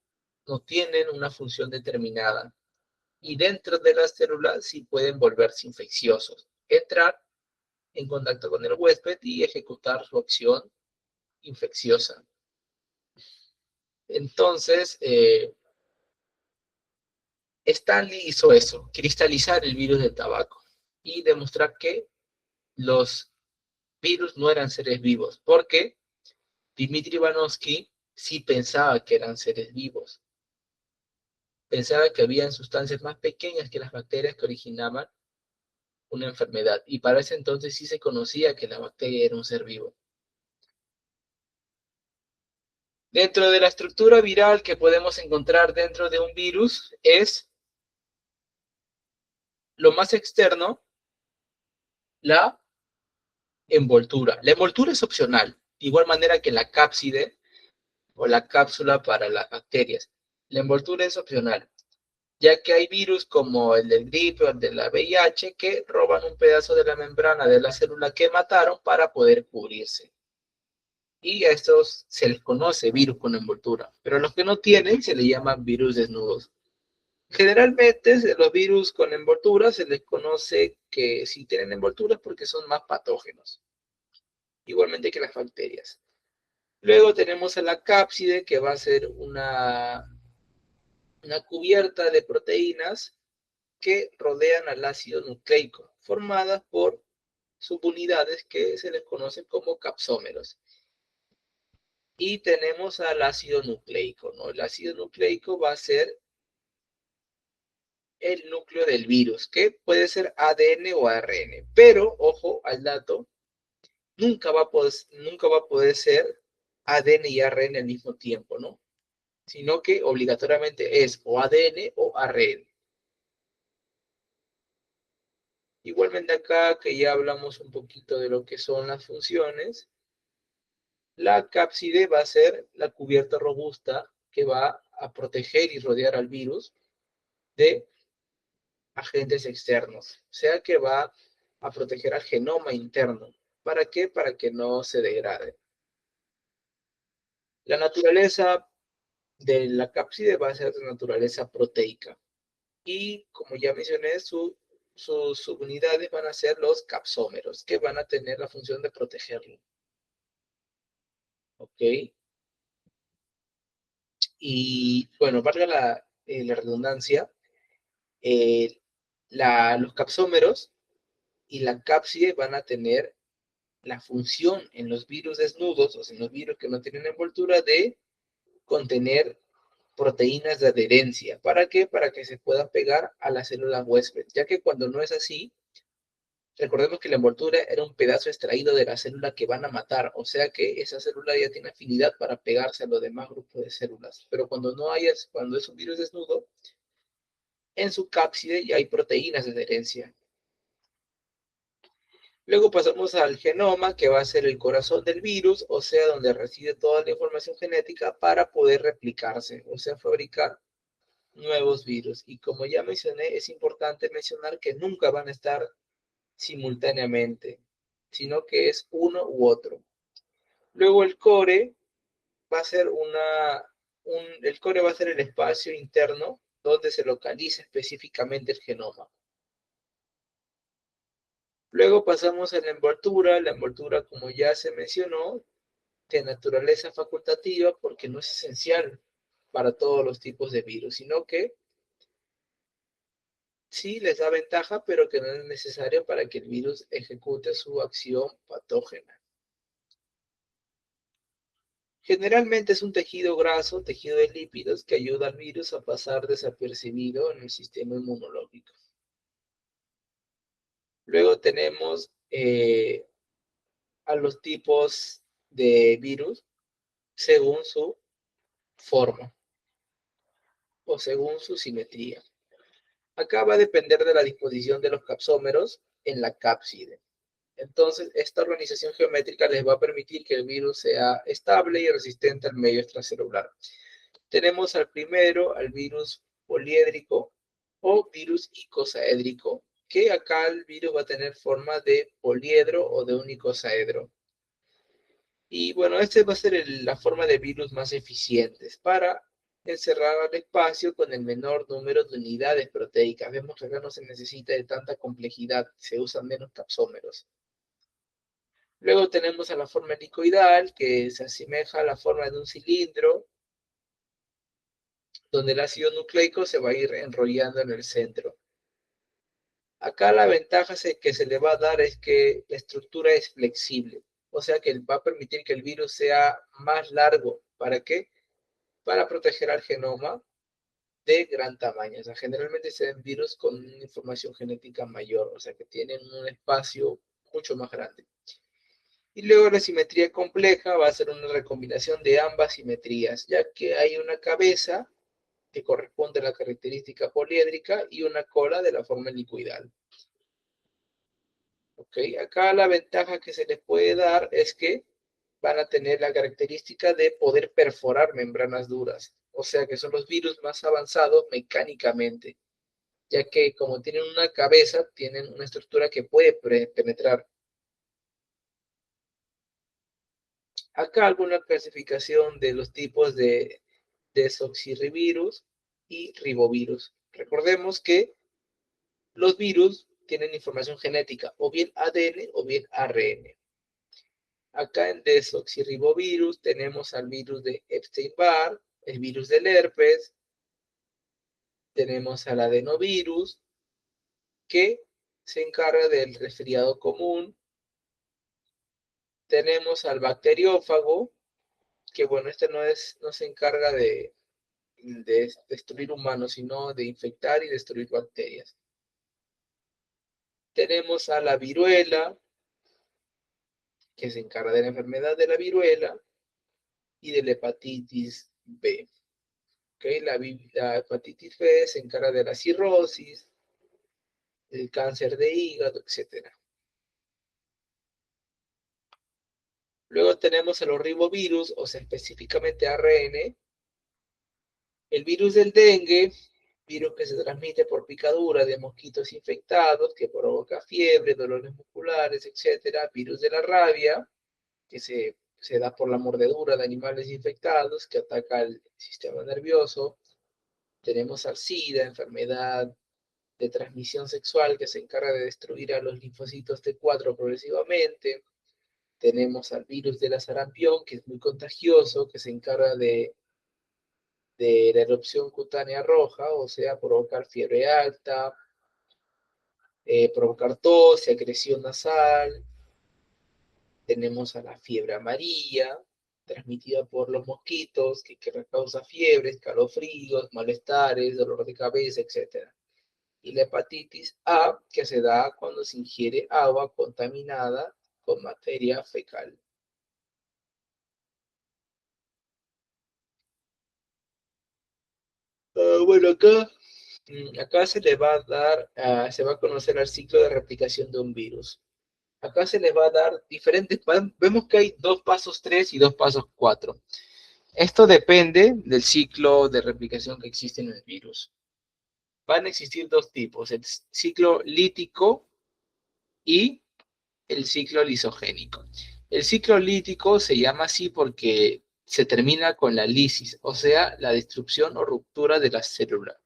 Speaker 1: no tienen una función determinada y dentro de la célula sí pueden volverse infecciosos, entrar en contacto con el huésped y ejecutar su acción infecciosa. Entonces, Stanley hizo eso, cristalizar el virus del tabaco y demostrar que los virus no eran seres vivos, porque Dmitry Ivanovsky sí pensaba que eran seres vivos. Pensaba que había sustancias más pequeñas que las bacterias que originaban una enfermedad. Y para ese entonces sí se conocía que la bacteria era un ser vivo. Dentro de la estructura viral que podemos encontrar dentro de un virus es lo más externo, la envoltura. La envoltura es opcional, de igual manera que la cápside o la cápsula para las bacterias. La envoltura es opcional, ya que hay virus como el del gripe o el de la VIH que roban un pedazo de la membrana de la célula que mataron para poder cubrirse. Y a estos se les conoce virus con envoltura, pero a los que no tienen se les llaman virus desnudos. Generalmente los virus con envoltura se les conoce que si tienen envolturas porque son más patógenos, igualmente que las bacterias. Luego tenemos a la cápside, que va a ser una cubierta de proteínas que rodean al ácido nucleico, formadas por subunidades que se les conocen como capsómeros. Y tenemos al ácido nucleico, ¿no? El ácido nucleico va a ser el núcleo del virus, que puede ser ADN o ARN, pero, ojo al dato, nunca va a poder ser ADN y ARN al mismo tiempo, ¿no? Sino que obligatoriamente es o ADN o ARN. Igualmente acá, que ya hablamos un poquito de lo que son las funciones, la cápside va a ser la cubierta robusta que va a proteger y rodear al virus de agentes externos, o sea que va a proteger al genoma interno. ¿Para qué? Para que no se degrade. La naturaleza de la cápside va a ser de naturaleza proteica. Y como ya mencioné, sus subunidades van a ser los capsómeros, que van a tener la función de protegerlo. ¿Ok? Y bueno, valga la redundancia, eh, los capsómeros y la cápside van a tener la función en los virus desnudos, o sea, en los virus que no tienen envoltura, de contener proteínas de adherencia. ¿Para qué? Para que se puedan pegar a la célula huésped, ya que cuando no es así, recordemos que la envoltura era un pedazo extraído de la célula que van a matar, o sea que esa célula ya tiene afinidad para pegarse a los demás grupos de células. Pero cuando no hay, cuando es un virus desnudo, en su cápside ya hay proteínas de adherencia. Luego pasamos al genoma, que va a ser el corazón del virus, o sea, donde reside toda la información genética para poder replicarse, o sea, fabricar nuevos virus. Y como ya mencioné, es importante mencionar que nunca van a estar simultáneamente, sino que es uno u otro. Luego el core va a ser el core va a ser el espacio interno donde se localiza específicamente el genoma. Luego pasamos a la envoltura, como ya se mencionó, de naturaleza facultativa, porque no es esencial para todos los tipos de virus, sino que Sí, les da ventaja, pero que no es necesario para que el virus ejecute su acción patógena. Generalmente es un tejido graso, tejido de lípidos, que ayuda al virus a pasar desapercibido en el sistema inmunológico. Luego tenemos a los tipos de virus según su forma o según su simetría. Acá va a depender de la disposición de los capsómeros en la cápside. Entonces, esta organización geométrica les va a permitir que el virus sea estable y resistente al medio extracelular. Tenemos al primero, al virus poliédrico o virus icosaédrico, que acá el virus va a tener forma de poliedro o de un icosaedro. Y bueno, este va a ser la forma de virus más eficientes para encerrar al espacio con el menor número de unidades proteicas. Vemos que acá no se necesita de tanta complejidad, se usan menos capsómeros. Luego tenemos a la forma helicoidal, que se asemeja a la forma de un cilindro, donde el ácido nucleico se va a ir enrollando en el centro. Acá la ventaja que se le va a dar es que la estructura es flexible, o sea que va a permitir que el virus sea más largo. ¿Para qué? Para proteger al genoma de gran tamaño. O sea, generalmente se ven virus con una información genética mayor, o sea que tienen un espacio mucho más grande. Y luego la simetría compleja va a ser una recombinación de ambas simetrías, ya que hay una cabeza que corresponde a la característica poliédrica y una cola de la forma helicoidal. ¿Ok? Acá la ventaja que se les puede dar es que van a tener la característica de poder perforar membranas duras, o sea que son los virus más avanzados mecánicamente, ya que como tienen una cabeza, tienen una estructura que puede penetrar. Acá alguna clasificación de los tipos de desoxirrivirus y ribovirus. Recordemos que los virus tienen información genética, o bien ADN o bien ARN. Acá en desoxirribovirus tenemos al virus de Epstein-Barr, el virus del herpes, tenemos al adenovirus, que se encarga del resfriado común, tenemos al bacteriófago, que bueno, este no se encarga de destruir humanos, sino de infectar y destruir bacterias. Tenemos a la viruela, que se encarga de la enfermedad de la viruela y de la hepatitis B. ¿Okay? La hepatitis B se encarga de la cirrosis, el cáncer de hígado, etc. Luego tenemos a los ribovirus, o sea, específicamente ARN, el virus del dengue, virus que se transmite por picadura de mosquitos infectados, que provoca fiebre, dolores musculares, etc. Virus de la rabia, que se da por la mordedura de animales infectados, que ataca el sistema nervioso. Tenemos al SIDA, enfermedad de transmisión sexual, que se encarga de destruir a los linfocitos T4 progresivamente. Tenemos al virus de la sarampión, que es muy contagioso, que se encarga de la erupción cutánea roja, o sea, provocar fiebre alta, provocar tos, secreción nasal. Tenemos a la fiebre amarilla, transmitida por los mosquitos, que causa fiebre, escalofríos, malestares, dolor de cabeza, etc. Y la hepatitis A, que se da cuando se ingiere agua contaminada con materia fecal. Bueno, acá se le va a dar, se va a conocer el ciclo de replicación de un virus. Acá se les va a dar diferentes, vemos que hay 2 pasos 3 y 2 pasos 4. Esto depende del ciclo de replicación que existe en el virus. Van a existir dos tipos, el ciclo lítico y el ciclo lisogénico. El ciclo lítico se llama así porque se termina con la lisis, o sea, la destrucción o ruptura de la célula.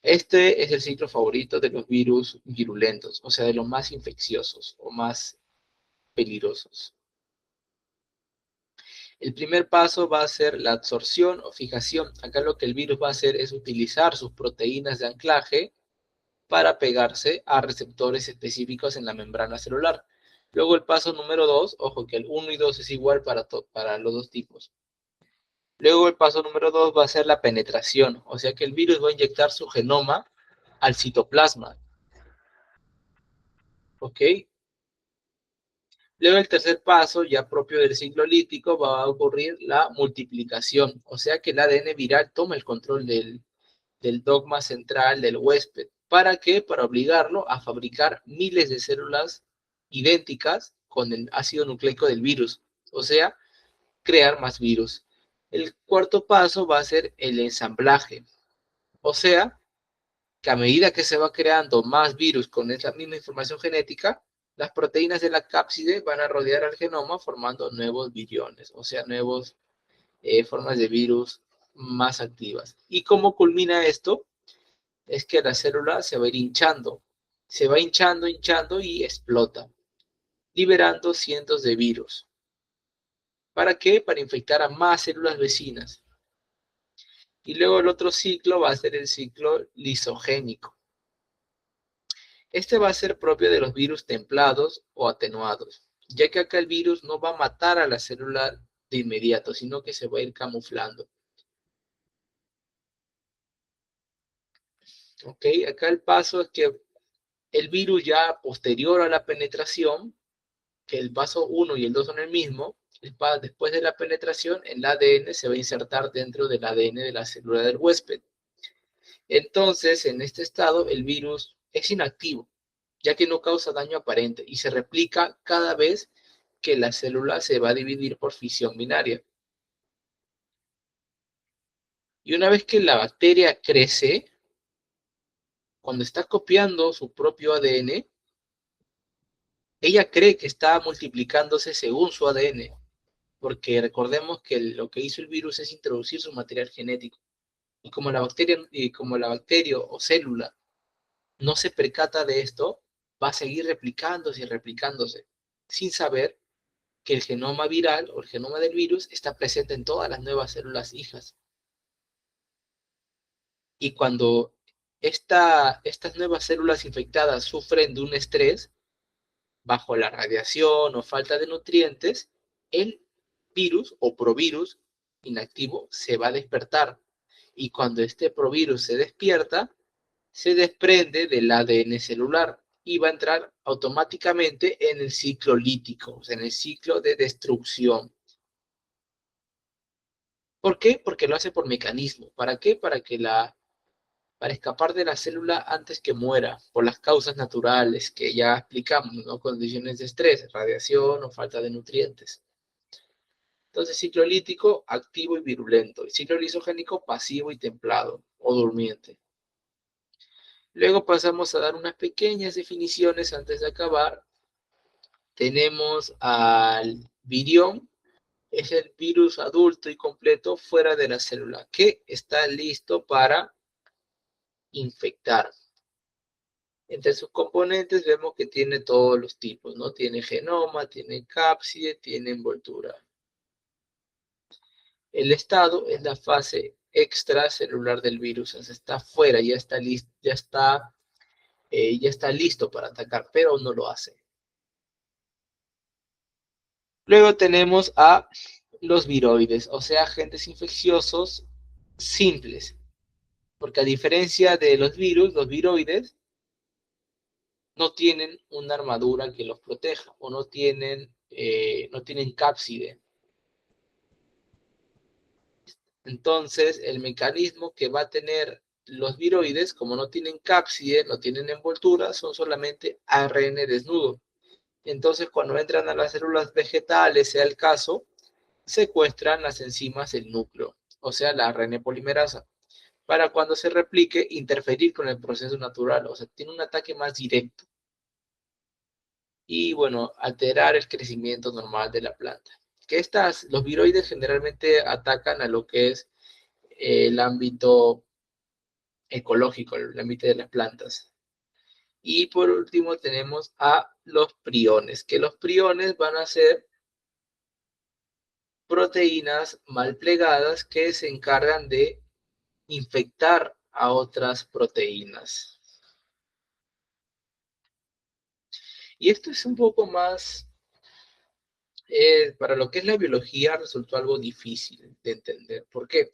Speaker 1: Este es el ciclo favorito de los virus virulentos, o sea, de los más infecciosos o más peligrosos. El primer paso va a ser la absorción o fijación. Acá lo que el virus va a hacer es utilizar sus proteínas de anclaje para pegarse a receptores específicos en la membrana celular. Luego el paso número 2, ojo que el 1 y 2 es igual para los dos tipos. Luego el paso número 2 va a ser la penetración, o sea que el virus va a inyectar su genoma al citoplasma. ¿Ok? Luego el tercer paso, ya propio del ciclo lítico, va a ocurrir la multiplicación, o sea que el ADN viral toma el control del dogma central del huésped. ¿Para qué? Para obligarlo a fabricar miles de células idénticas con el ácido nucleico del virus, o sea, crear más virus. El cuarto paso va a ser el ensamblaje, o sea, que a medida que se va creando más virus con esa misma información genética, las proteínas de la cápside van a rodear al genoma formando nuevos viriones, o sea, nuevas formas de virus más activas. ¿Y cómo culmina esto? Es que la célula se va a ir hinchando, se va hinchando, hinchando y explota, liberando cientos de virus. ¿Para qué? Para infectar a más células vecinas. Y luego el otro ciclo va a ser el ciclo lisogénico. Este va a ser propio de los virus templados o atenuados, ya que acá el virus no va a matar a la célula de inmediato, sino que se va a ir camuflando. ¿Ok? Acá el paso es que el virus ya posterior a la penetración, que el paso 1 y el 2 son el mismo, después de la penetración, el ADN se va a insertar dentro del ADN de la célula del huésped. Entonces, en este estado, el virus es inactivo, ya que no causa daño aparente y se replica cada vez que la célula se va a dividir por fisión binaria. Y una vez que la bacteria crece, cuando está copiando su propio ADN, ella cree que está multiplicándose según su ADN, porque recordemos que lo que hizo el virus es introducir su material genético. Y como la bacteria o célula no se percata de esto, va a seguir replicándose y replicándose, sin saber que el genoma viral o el genoma del virus está presente en todas las nuevas células hijas. Y cuando estas nuevas células infectadas sufren de un estrés bajo la radiación o falta de nutrientes, el virus o provirus inactivo se va a despertar. Y cuando este provirus se despierta, se desprende del ADN celular y va a entrar automáticamente en el ciclo lítico, o sea, en el ciclo de destrucción. ¿Por qué? Porque lo hace por mecanismo. ¿Para qué? Para escapar de la célula antes que muera, por las causas naturales que ya explicamos, ¿no? Condiciones de estrés, radiación o falta de nutrientes. Entonces, ciclo lítico, activo y virulento. Y ciclo lisogénico, pasivo y templado o durmiente. Luego pasamos a dar unas pequeñas definiciones antes de acabar. Tenemos al virión, es el virus adulto y completo fuera de la célula, que está listo para infectar. Entre sus componentes vemos que tiene todos los tipos, ¿no? Tiene genoma, tiene cápside, tiene envoltura. El estado es la fase extracelular del virus, o sea, está fuera, ya está listo para atacar, pero no lo hace. Luego tenemos a los viroides, o sea, agentes infecciosos simples, porque a diferencia de los viroides no tienen una armadura que los proteja o no tienen cápside. Entonces, el mecanismo que va a tener los viroides, como no tienen cápside, no tienen envoltura, son solamente ARN desnudo. Entonces, cuando entran a las células vegetales, sea el caso, secuestran las enzimas del núcleo, o sea, la ARN polimerasa, para cuando se replique, interferir con el proceso natural, o sea, tiene un ataque más directo. Y bueno, alterar el crecimiento normal de la planta. Los viroides generalmente atacan a lo que es el ámbito ecológico, el ámbito de las plantas. Y por último tenemos a los priones, que los priones van a ser proteínas mal plegadas que se encargan de infectar a otras proteínas. Y esto es un poco más, para lo que es la biología, resultó algo difícil de entender. ¿Por qué?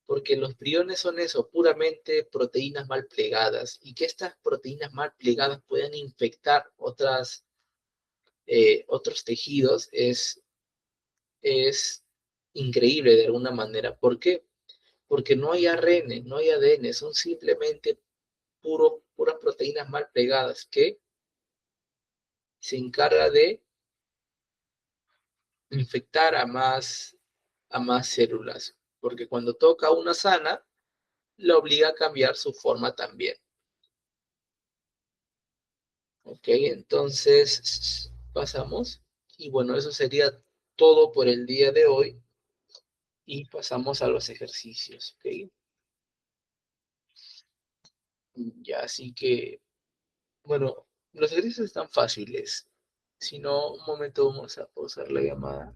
Speaker 1: Porque los priones son eso, puramente proteínas mal plegadas, y que estas proteínas mal plegadas puedan infectar otros tejidos es increíble de alguna manera. ¿Por qué? Porque no hay ARN, no hay ADN, son simplemente puras proteínas mal plegadas que se encarga de infectar a más células, porque cuando toca una sana, la obliga a cambiar su forma también. Ok, entonces pasamos. Y bueno, eso sería todo por el día de hoy. Y pasamos a los ejercicios. Ok, ya, así que, bueno, los ejercicios están fáciles. Si no, un momento vamos a pausar la llamada.